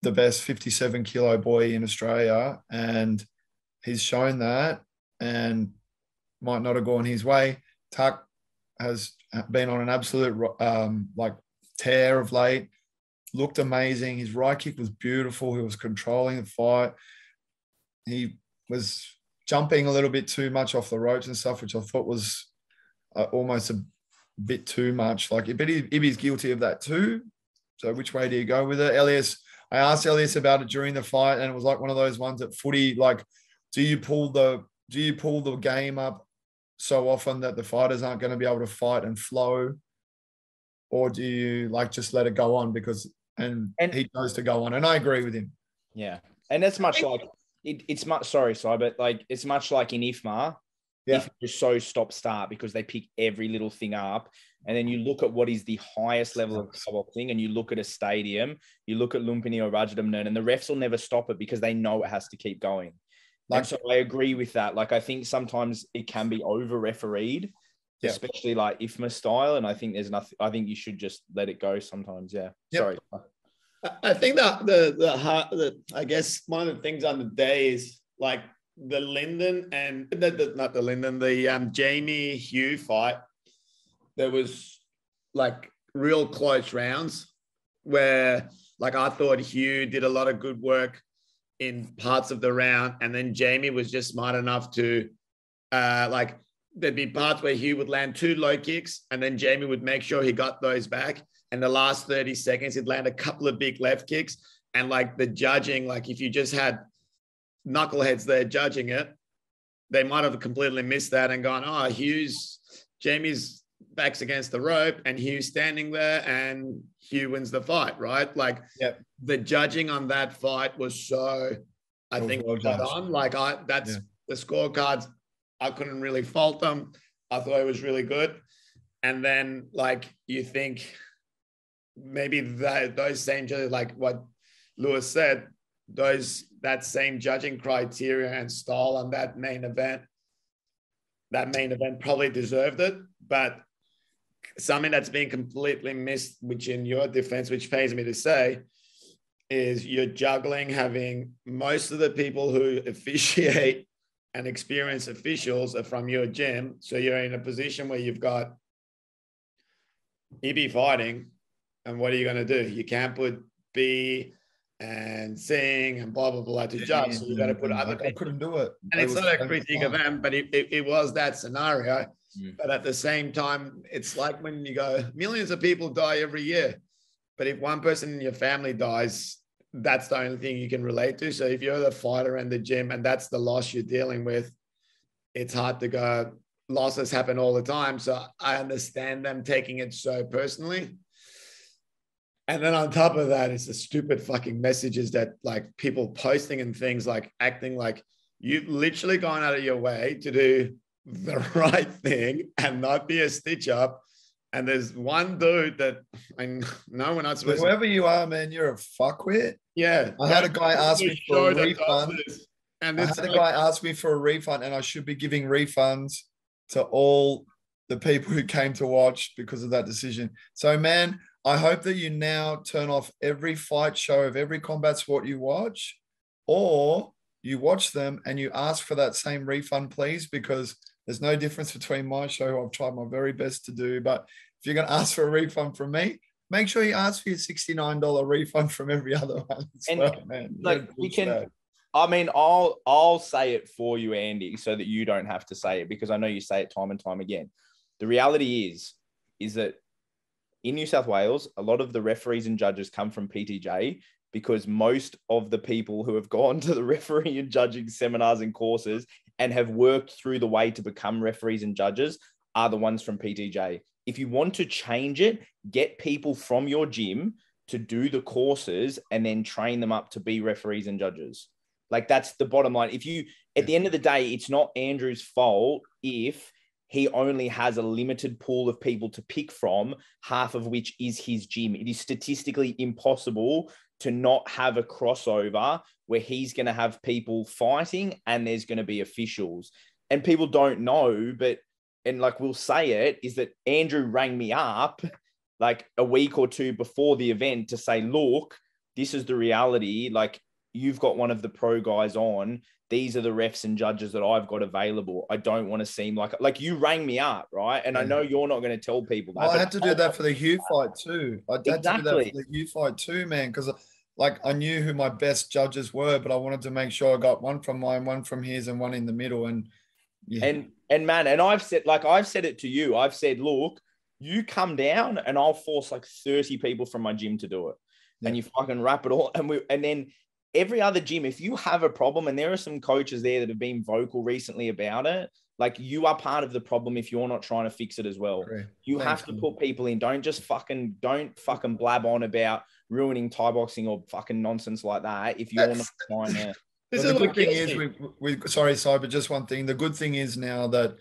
the best 57 kilo boy in Australia. And he's shown that, and might not have gone his way. Tuck has been on an absolute tear of late. Looked amazing. His right kick was beautiful. He was controlling the fight. He was jumping a little bit too much off the ropes and stuff, which I thought was almost a bit too much. Like, but Ibi's guilty of that too. So which way do you go with it? I asked Elias about it during the fight, and it was like one of those ones at footy, like, do you pull the game up so often that the fighters aren't going to be able to fight and flow, or do you like just let it go on and he chose to go on? And I agree with him. Yeah, and that's much like it's much, sorry, Si, but like it's much like in IFMA. Yeah. IFMA is so stop-start because they pick every little thing up. And then you look at what is the highest level of boxing, and you look at a stadium, you look at Lumpini or Rajadamnern, and the refs will never stop it because they know it has to keep going. And so I agree with that. Like, I think sometimes it can be over-refereed, especially like IFMA style. And I think there's nothing, I think you should just let it go sometimes. Yeah. Sorry. I think that I guess one of the things on the day is like the Lyndon and not the Lyndon, the Jamie Hugh fight. There was like real close rounds where like I thought Hugh did a lot of good work in parts of the round, and then Jamie was just smart enough to like there'd be parts where Hugh would land 2 low kicks and then Jamie would make sure he got those back. And the last 30 seconds, he'd land a couple of big left kicks. And like the judging, like if you just had knuckleheads there judging it, they might have completely missed that and gone, oh, Jamie's back's against the rope and Hugh's standing there and Hugh wins the fight, right? Like the judging on that fight was so, I think, spot on. Like the scorecards, I couldn't really fault them. I thought it was really good. And then like you think maybe those same judges, like what Lewis said, that same judging criteria and style on that main event probably deserved it. But something that's been completely missed, which in your defense, which pains me to say, is you're juggling having most of the people who officiate and experienced officials are from your gym. So you're in a position where you've got EB fighting, and what are you going to do? You can't put B and Singh and blah, blah, blah to judge. So you got to put other people. I couldn't do it. And it's not a critique of them, but it was that scenario. But at the same time, it's like when you go, millions of people die every year. But if one person in your family dies, that's the only thing you can relate to. So if you're the fighter in the gym and that's the loss you're dealing with, it's hard to go, losses happen all the time. So I understand them taking it so personally. And then on top of that, it's the stupid fucking messages that like people posting and things like acting like you've literally gone out of your way to do the right thing and not be a stitch up. And there's one dude that no, we're not supposed to. Whoever you are, man, you're a fuckwit. Yeah. I had a guy ask me for a refund. And I had a guy ask me for a refund, and I should be giving refunds to all the people who came to watch because of that decision. So, man, I hope that you now turn off every fight show of every combat sport you watch, or you watch them and you ask for that same refund, please, because there's no difference between my show, who I've tried my very best to do. But if you're going to ask for a refund from me, make sure you ask for your $69 refund from every other one as well, man. Like we can, I mean, I'll say it for you, Andy, so that you don't have to say it, because I know you say it time and time again. The reality is that in New South Wales, a lot of the referees and judges come from PTJ, because most of the people who have gone to the referee and judging seminars and courses and have worked through the way to become referees and judges are the ones from PTJ. If you want to change it, get people from your gym to do the courses and then train them up to be referees and judges. Like, that's the bottom line. If you, at the end of the day, it's not Andrew's fault if he only has a limited pool of people to pick from, half of which is his gym. It is statistically impossible to not have a crossover where he's going to have people fighting and there's going to be officials. And people don't know, but, and like we'll say it, is that Andrew rang me up like a week or two before the event to say, look, this is the reality. Like, you've got one of the pro guys on. These are the refs and judges that I've got available. I don't want to seem like you rang me up, right? And I know you're not going to tell people that. Well, I had to do that for the Hugh fight too. I had to do that for the Hugh fight too, man, because like I knew who my best judges were, but I wanted to make sure I got one from mine, one from his, and one in the middle. And and man, and I've said it to you. I've said, look, you come down and I'll force like 30 people from my gym to do it. Yeah. And you fucking wrap it all. And then every other gym, if you have a problem, and there are some coaches there that have been vocal recently about it, like, you are part of the problem if you're not trying to fix it as well. Great. You have to put people in. Don't fucking blab on about ruining Thai boxing or fucking nonsense like that if you're not trying to. This But is the what good thing kills is, me. sorry, but just one thing. The good thing is now that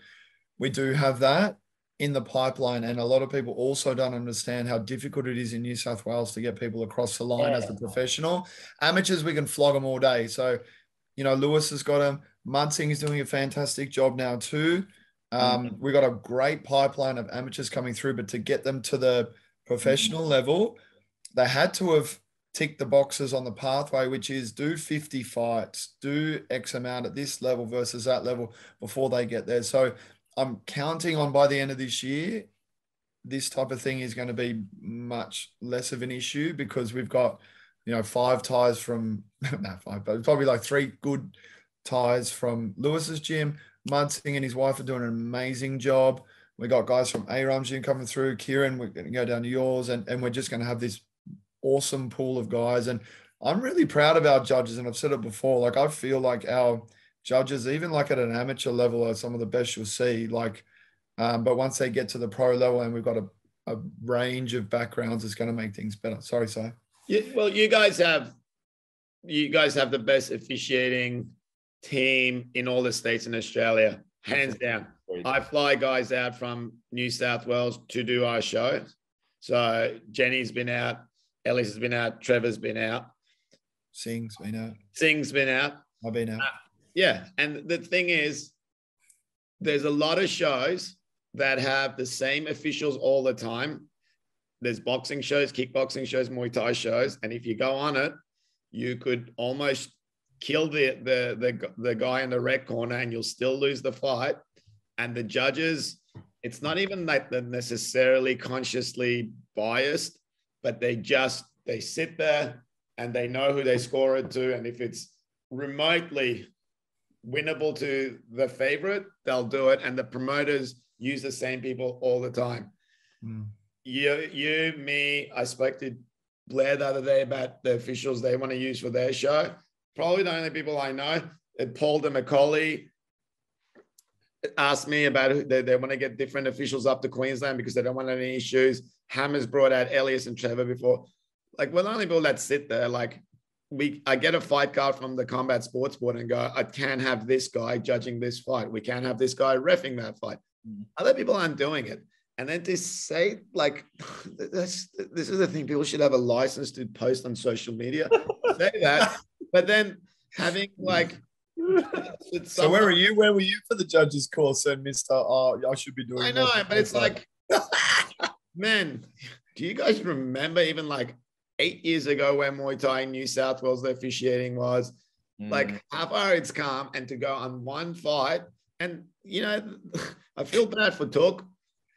we do have that in the pipeline, and a lot of people also don't understand how difficult it is in New South Wales to get people across the line as a professional. Amateurs, we can flog them all day. So, Lewis has got him. Mudsing is doing a fantastic job now too. We got a great pipeline of amateurs coming through, but to get them to the professional level, they had to have ticked the boxes on the pathway, which is do 50 fights, do X amount at this level versus that level before they get there. So I'm counting on by the end of this year, this type of thing is going to be much less of an issue because we've got, 5 ties from, not 5, but probably like 3 good ties from Lewis's gym. Mudsing and his wife are doing an amazing job. We got guys from Aram's gym coming through. Kieran, we're going to go down to yours, and we're just going to have this awesome pool of guys. And I'm really proud of our judges. And I've said it before, like, I feel like our judges, even like at an amateur level, are some of the best you'll see. Like, but once they get to the pro level and we've got a range of backgrounds, it's going to make things better. Sorry, Si. Yeah, well, you guys have the best officiating team in all the states in Australia, hands down. I fly guys out from New South Wales to do our show. So Jenny's been out, Ellis has been out, Trevor's been out, Singh's been out. I've been out. Yeah, and the thing is, there's a lot of shows that have the same officials all the time. There's boxing shows, kickboxing shows, Muay Thai shows, and if you go on it, you could almost kill the guy in the red corner, and you'll still lose the fight. And the judges, it's not even like they're necessarily consciously biased, but they sit there and they know who they score it to, and if it's remotely winnable to the favorite, they'll do it. And the promoters use the same people all the time. You, me, I spoke to Blair the other day about the officials they want to use for their show. Probably the only people I know, Paul de Macaulay asked me about who they want to get different officials up to Queensland because they don't want any issues. Hammer's brought out Elias and Trevor before. Like, we're the only people that sit there. Like, I get a fight card from the Combat Sports Board and go, I can't have this guy judging this fight. We can't have this guy reffing that fight. Other people aren't doing it. And then to say, like, this is the thing, people should have a license to post on social media. Say that. But then having, like, so where were you? Where were you for the judges course, then, Mister? Oh, I should be doing. I know, but it's like, man, do you guys remember even like 8 years ago when Muay Thai in New South Wales the officiating was like how far it's come, and to go on one fight, and I feel bad for Took.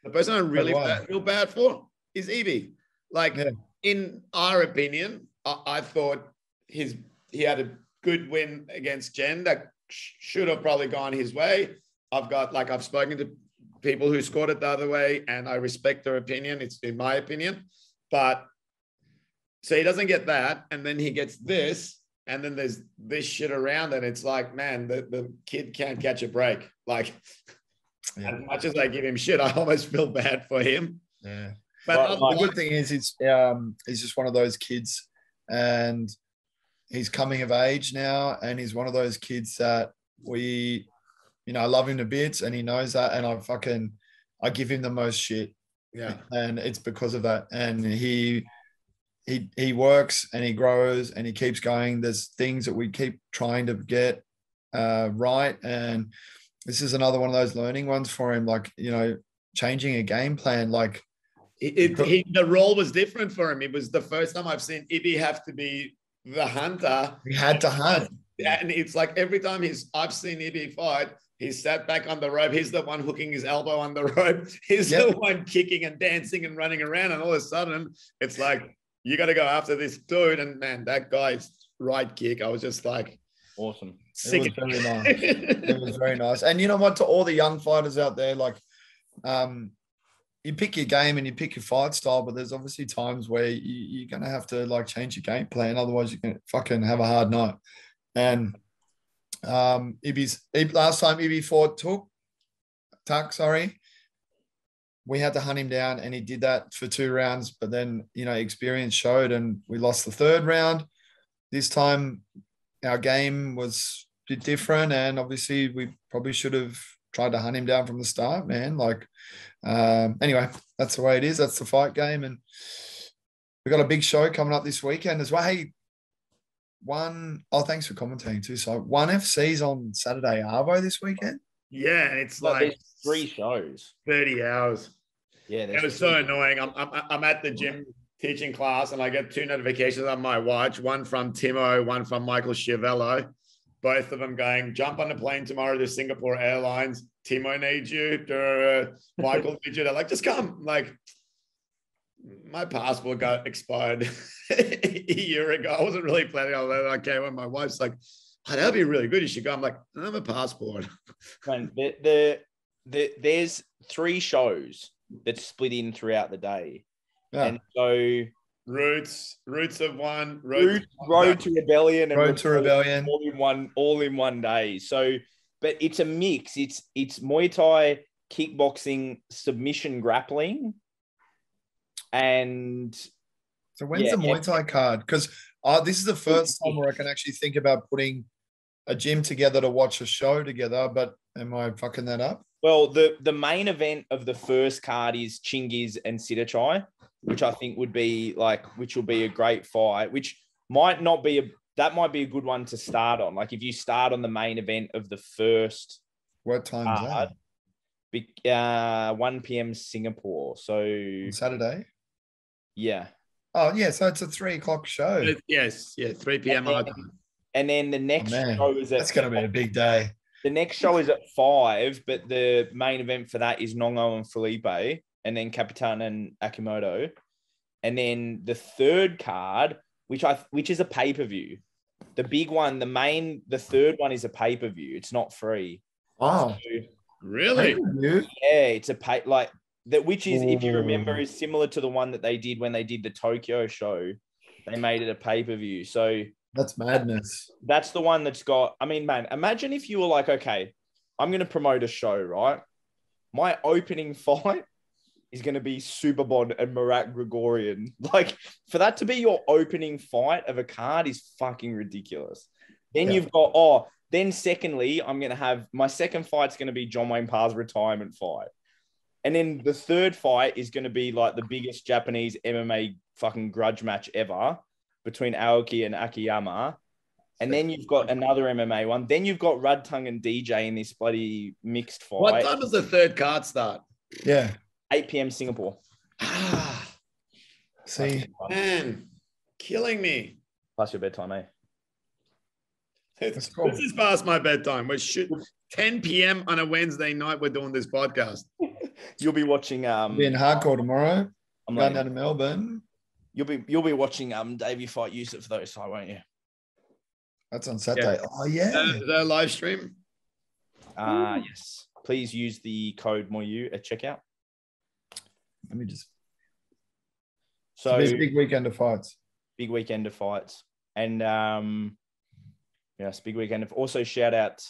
The person I really feel bad for is Evie. Like, in our opinion, I thought he had a good win against Jen that should have probably gone his way. I've spoken to people who scored it the other way, and I respect their opinion. It's in my opinion, but so he doesn't get that, and then he gets this, and then there's this shit around, and it's like, man, the kid can't catch a break. Like, as much as I give him shit, I almost feel bad for him. Yeah, but the good thing is, he's just one of those kids, and he's coming of age now, and he's one of those kids that I love him to bits, and he knows that, and I give him the most shit. Yeah, and it's because of that, and he works and he grows and he keeps going. There's things that we keep trying to get right, and this is another one of those learning ones for him. Like, changing a game plan. Like, the role was different for him. It was the first time I've seen Ibi have to be the hunter. He had to hunt, and it's like every time I've seen Ibi fight, he's sat back on the rope. He's the one hooking his elbow on the rope. He's the one kicking and dancing and running around. And all of a sudden, it's like, you got to go after this dude. And man, that guy's right kick, I was just like, awesome. It was very nice. It was very nice. And you know what, to all the young fighters out there, like, you pick your game and you pick your fight style, but there's obviously times where you're going to have to like change your game plan. Otherwise you can fucking have a hard night. And last time Ibi fought Tuck, we had to hunt him down, and he did that for 2 rounds, but then, experience showed and we lost the 3rd round. This time our game was a bit different, and obviously we probably should have tried to hunt him down from the start, man. Like, anyway, that's the way it is. That's the fight game, and we got a big show coming up this weekend as well. Hey, thanks for commentating too. So One FC's on Saturday Arvo this weekend. Yeah, and it's But like there's 3 shows. 30 hours. Yeah, It was so annoying. I'm at the gym teaching class, and I get 2 notifications on my watch. One from Timo, one from Michael Schiavello. Both of them going, jump on the plane tomorrow to Singapore Airlines. Timo needs you. Michael needs you. They're like, just come. Like, my passport got expired a year ago. I wasn't really planning on that. Okay, when my wife's like, oh, that'd be really good. You should go. I'm like, I don't have a passport. Man, there's 3 shows that split in throughout the day. Yeah. And so Roots of one, Road to Rebellion and Road to Rebellion. all in one day. So, but it's a mix. It's Muay Thai, kickboxing, submission grappling. And so when's the Muay Thai card? Because this is the first time where I can actually think about putting a gym together to watch a show together, but am I fucking that up? Well, the main event of the first card is Chingiz and Siddhachai, which I think will be a great fight, which might not be that might be a good one to start on. Like if you start on the main event of the first what time is that? 1 p.m. Singapore. So on Saturday? Yeah. Oh, yeah. So it's a 3 o'clock show. Yes. Yeah. 3 p.m. And then the next show is that's going to be a big day. The next show is at 5, but the main event for that is Nongo and Felipe, and then Capitan and Akimoto. And then the third card, which is a pay-per-view. The big one, the third one is a pay-per-view. It's not free. Oh, so, really? Yeah, it's a pay like that, which is, if you remember, is similar to the one that they did when they did the Tokyo show. They made it a pay-per-view. So that's madness. That's the one that's got, I mean, man, imagine if you were like, okay, I'm going to promote a show, right? My opening fight is going to be Superbond and Marat Gregorian. Like, for that to be your opening fight of a card is fucking ridiculous. Then you've got, then secondly, I'm going to have, my second fight's going to be John Wayne Parr's retirement fight. And then the third fight is going to be like the biggest Japanese MMA fucking grudge match ever between Aoki and Akiyama. And then you've got another MMA one. Then you've got Rudtung and DJ in this bloody mixed fight. What time does the third card start? Yeah. 8 p.m. Singapore. See? Man, killing me. Past your bedtime, eh? This is past my bedtime. We're 10 p.m. on a Wednesday night. We're doing this podcast. You'll be watching. Be in hardcore tomorrow. I'm going down to Melbourne. You'll be watching Davey fight Yusuf though, so won't you? That's on Saturday. Yeah. Oh yeah. Is that a live stream? Yes. Please use the code MOYU at checkout. Let me just. So it's a big weekend of fights. Big weekend of fights, and yes, big weekend of. Also, shout out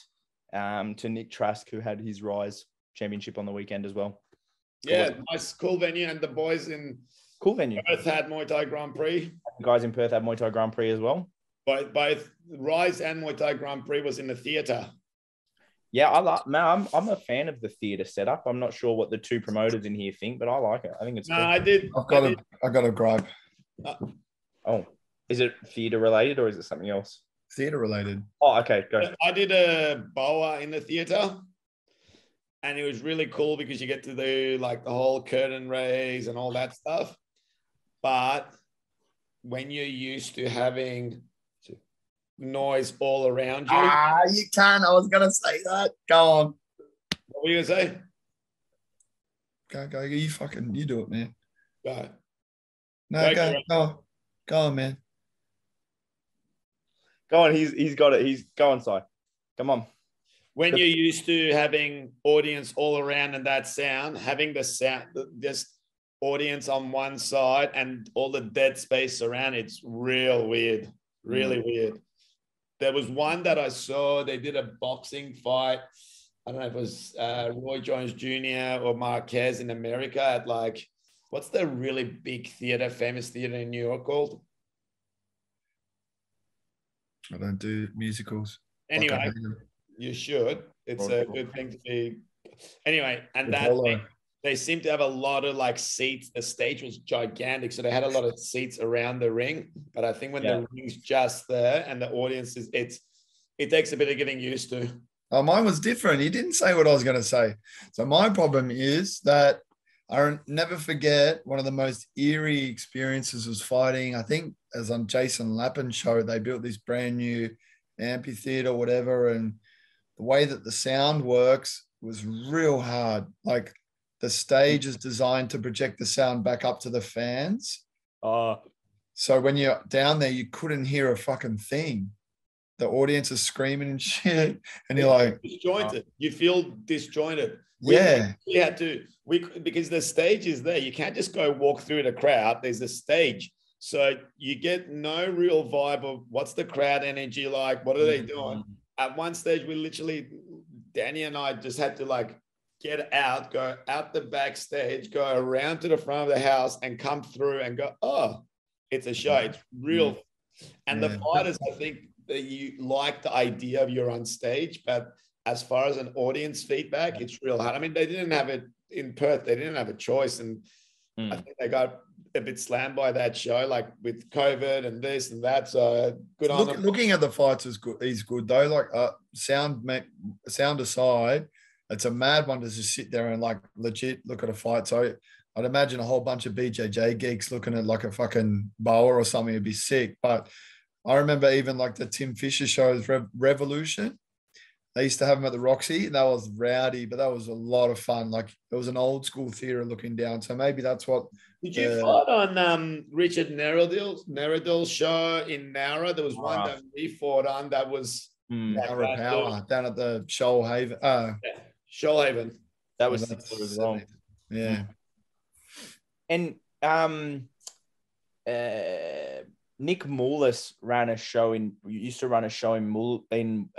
to Nick Trask, who had his Rise Championship on the weekend as well. Yeah, nice, cool venue, and the boys in cool venue. Perth had Muay Thai Grand Prix. The guys in Perth had Muay Thai Grand Prix as well. Both Rise and Muay Thai Grand Prix was in the theatre. Yeah, I'm a fan of the theatre setup. I'm not sure what the two promoters in here think, but I like it. I think it's. No, cool. I got a gripe. Oh, is it theatre related or is it something else? Theatre related. Oh, okay, go. I did a boa in the theatre, and it was really cool because you get to do like the whole curtain raise and all that stuff. But when you're used to having noise all around you. You can. I was going to say that. Go on. What were you going to say? Go. You do it, man. Go. No, go on, man. Go on. He's got it. He's going, Si. Come on. When you're used to having audience all around and that sound, having the sound, just audience on one side and all the dead space around, it's real weird. Really weird. There was one that I saw. They did a boxing fight. I don't know if it was Roy Jones Jr. or Marquez in America at like, what's the really big theater, famous theater in New York called? I don't do musicals. Anyway, Fucking hate them. you should. It's a good thing to be. Anyway, and that Apollo. they seem to have a lot of like seats. The stage was gigantic, so they had a lot of seats around the ring. But I think when the ring's just there and the audience is, it takes a bit of getting used to. Oh, mine was different. He didn't say what I was going to say. So my problem is that I never forget one of the most eerie experiences was fighting. I think as on Jason Lappin's show, they built this brand new amphitheater, whatever, and the way that the sound works was real hard. Like the stage is designed to project the sound back up to the fans. So when you're down there, you couldn't hear a fucking thing. The audience is screaming and shit, and you're like disjointed. You feel disjointed. Yeah, we had to because the stage is there. You can't just go walk through the crowd. There's a stage, so you get no real vibe of what's the crowd energy like. What are they doing? At one stage, we literally, Danny and I just had to like get out, go out the backstage, go around to the front of the house, and come through and go. Oh, it's a show. It's real, and the fighters, I think. That you like the idea of you're on stage, but as far as an audience feedback, it's real hard. I mean, they didn't have it in Perth. They didn't have a choice. And I think they got a bit slammed by that show, like with COVID and this and that. So good on them. Looking at the fights is good though. Like sound aside, it's a mad one to just sit there and like legit look at a fight. So I'd imagine a whole bunch of BJJ geeks looking at like a fucking boa or something would be sick. But I remember even like the Tim Fisher shows, Revolution. They used to have them at the Roxy. That was rowdy, but that was a lot of fun. Like it was an old school theater looking down. So maybe that's what. Did you fight on Richard Neradil's show in Nowra? There was one that we fought on that was Nowra Power down at the Shoalhaven. Shoalhaven. That was as well. Yeah. And Nick Mullis used to run a show in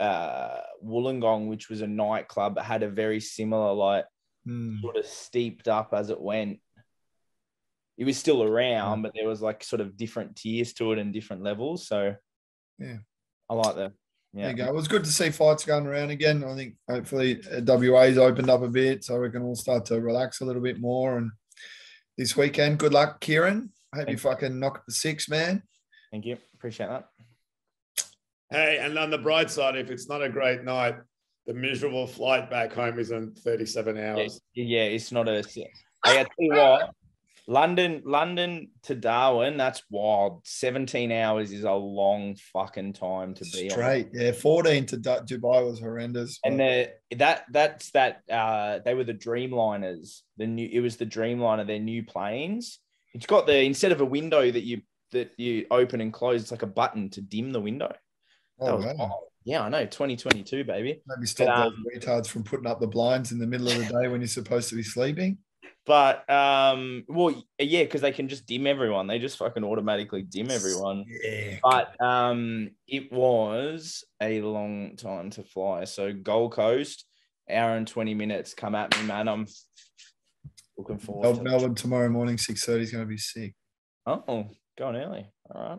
Wollongong, which was a nightclub that had a very similar, like, sort of steeped up as it went. It was still around, but there was like sort of different tiers to it and different levels. So, yeah, I like that. Yeah. There you go. It was good to see fights going around again. I think hopefully WA's opened up a bit so we can all start to relax a little bit more. And this weekend, good luck, Kieran. I hope you fucking knock the 6, man. Thank you. Appreciate that. Hey, and on the bright side, if it's not a great night, the miserable flight back home is in 37 hours. Yeah, it's not a... I tell you what, London to Darwin, that's wild. 17 hours is a long fucking time to be straight. On. Yeah, 14 to Dubai was horrendous. And they were the Dreamliners. It was the Dreamliner, their new planes. It's got instead of a window that you open and close, it's like a button to dim the window. Wow. Yeah, I know. 2022, baby. Maybe stop those retards from putting up the blinds in the middle of the day when you're supposed to be sleeping. But because they can just dim everyone. They just fucking automatically dim everyone. Yeah. But it was a long time to fly. So Gold Coast, hour and 20 minutes. Come at me, man. I'm looking forward. Melbourne tomorrow morning, 6:30 is going to be sick. Oh, going early. All right.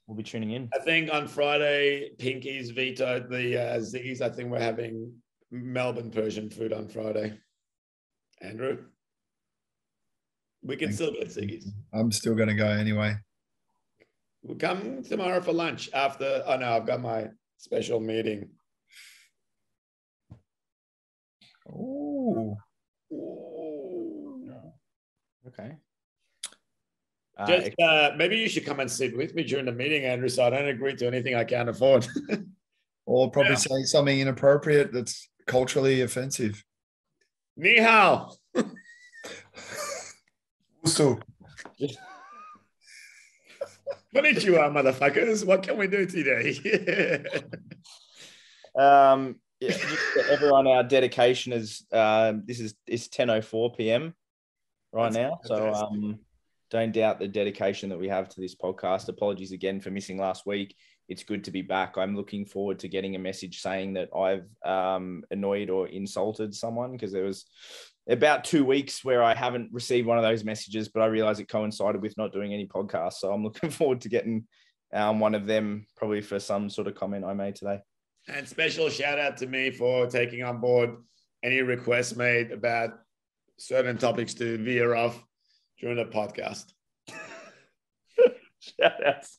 We'll be tuning in. I think on Friday, Pinky's vetoed the Ziggies. I think we're having Melbourne Persian food on Friday. Andrew? We can still get Ziggies. I'm still going to go anyway. We'll come tomorrow for lunch after. Oh, no, I've got my special meeting. Ooh. Okay. Maybe you should come and sit with me during the meeting, Andrew, so I don't agree to anything I can't afford. Or probably say something inappropriate that's culturally offensive. Ni hao. So. Konnichiwa, motherfuckers. What can we do today? Just everyone, our dedication is it's 10:04 p.m. right now. So don't doubt the dedication that we have to this podcast. Apologies again for missing last week. It's good to be back. I'm looking forward to getting a message saying that I've annoyed or insulted someone, because there was about 2 weeks where I haven't received one of those messages, but I realized it coincided with not doing any podcasts. So I'm looking forward to getting one of them probably for some sort of comment I made today. And special shout out to me for taking on board any requests made about certain topics to veer off during the podcast. Shout out, Si.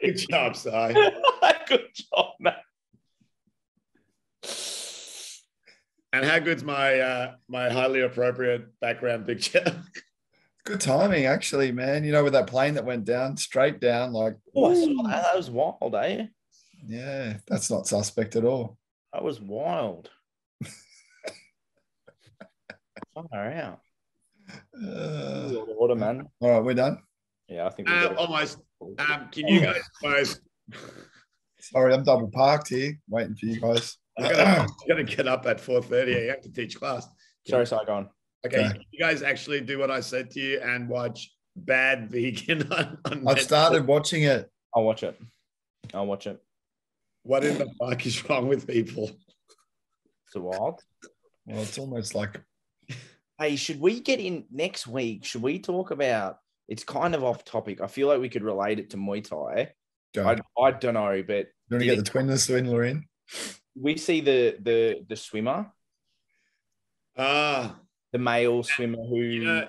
Good job, Si. Good job, man. And how good's my my highly appropriate background picture? Good timing, actually, man. You know, with that plane that went down, straight down, like, Oh, I saw that. That was wild, eh? yeah, that's not suspect at all. That was wild. Far out. Water, man. All right, we're done. Yeah, I think almost. Can you guys both? Sorry, I'm double parked here, waiting for you guys. I'm gonna get up at 4:30 a.m. to teach class. Sorry, go on. Okay, you guys actually do what I said to you and watch Bad Vegan on I've started watching it. I'll watch it. What in the fuck is wrong with people? It's a wild. Well, it's almost like. Hey, should we get in next week? Should we talk about? It's kind of off topic. I feel like we could relate it to Muay Thai. I don't know, but you want to get the swindler in? We see the swimmer, the male swimmer who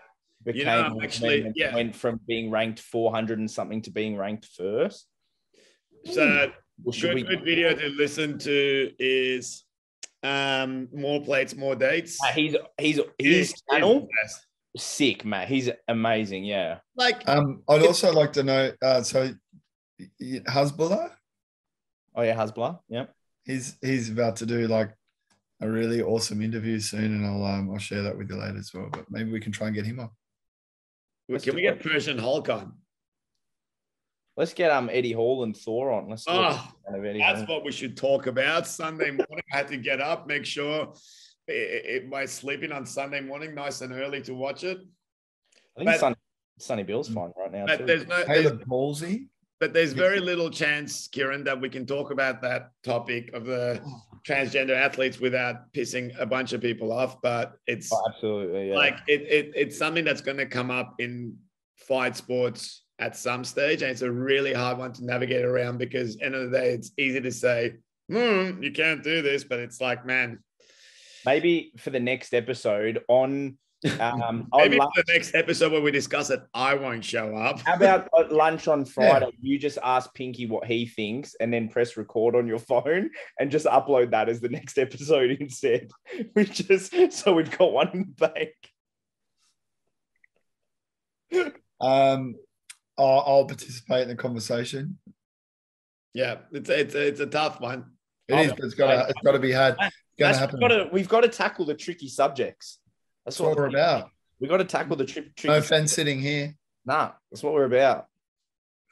went from being ranked 400 and something to being ranked first. So good video to listen to is More Plates, More Dates. His channel sick, Matt. He's amazing. Yeah. Like I'd also like to know. So Hezbollah. Oh yeah, Hezbollah. Yeah. He's about to do like a really awesome interview soon, and I'll share that with you later as well. But maybe we can try and get him on. Can we get Persian Hulk on? Let's get Eddie Hall and Thor on. That's what we should talk about. Sunday morning, I had to get up, make sure by sleeping on Sunday morning, nice and early to watch it. I think Sunny Bill's fine right now. But there's very little chance, Kieran, that we can talk about that topic of the transgender athletes without pissing a bunch of people off. But it's absolutely like it's something that's going to come up in fight sports at some stage, and it's a really hard one to navigate around because end of the day, it's easy to say, you can't do this, but it's like, man. Maybe for the next episode on maybe for the next episode where we discuss it, I won't show up. How about at lunch on Friday? Yeah. You just ask Pinky what he thinks and then press record on your phone and just upload that as the next episode instead. So we've got one in the bank. I'll participate in the conversation. Yeah, it's a tough one. It is, but it's got to be had. We've got to tackle the tricky subjects. That's what we're about. We've got to tackle the tricky. No fence sitting here. Nah, that's what we're about.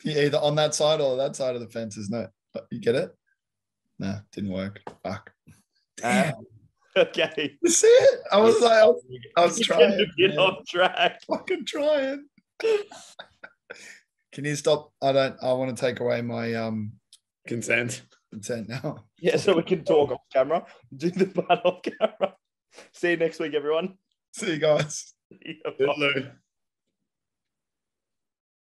Yeah, either on that side or that side of the fence, isn't it? You get it? Nah, didn't work. Fuck. Damn. Okay. You see it? I was trying to get off track. Fucking trying. Can you stop? I want to take away my consent now. Yeah, so we can talk off camera. Do the part off camera. See you next week, everyone. See you guys. See you.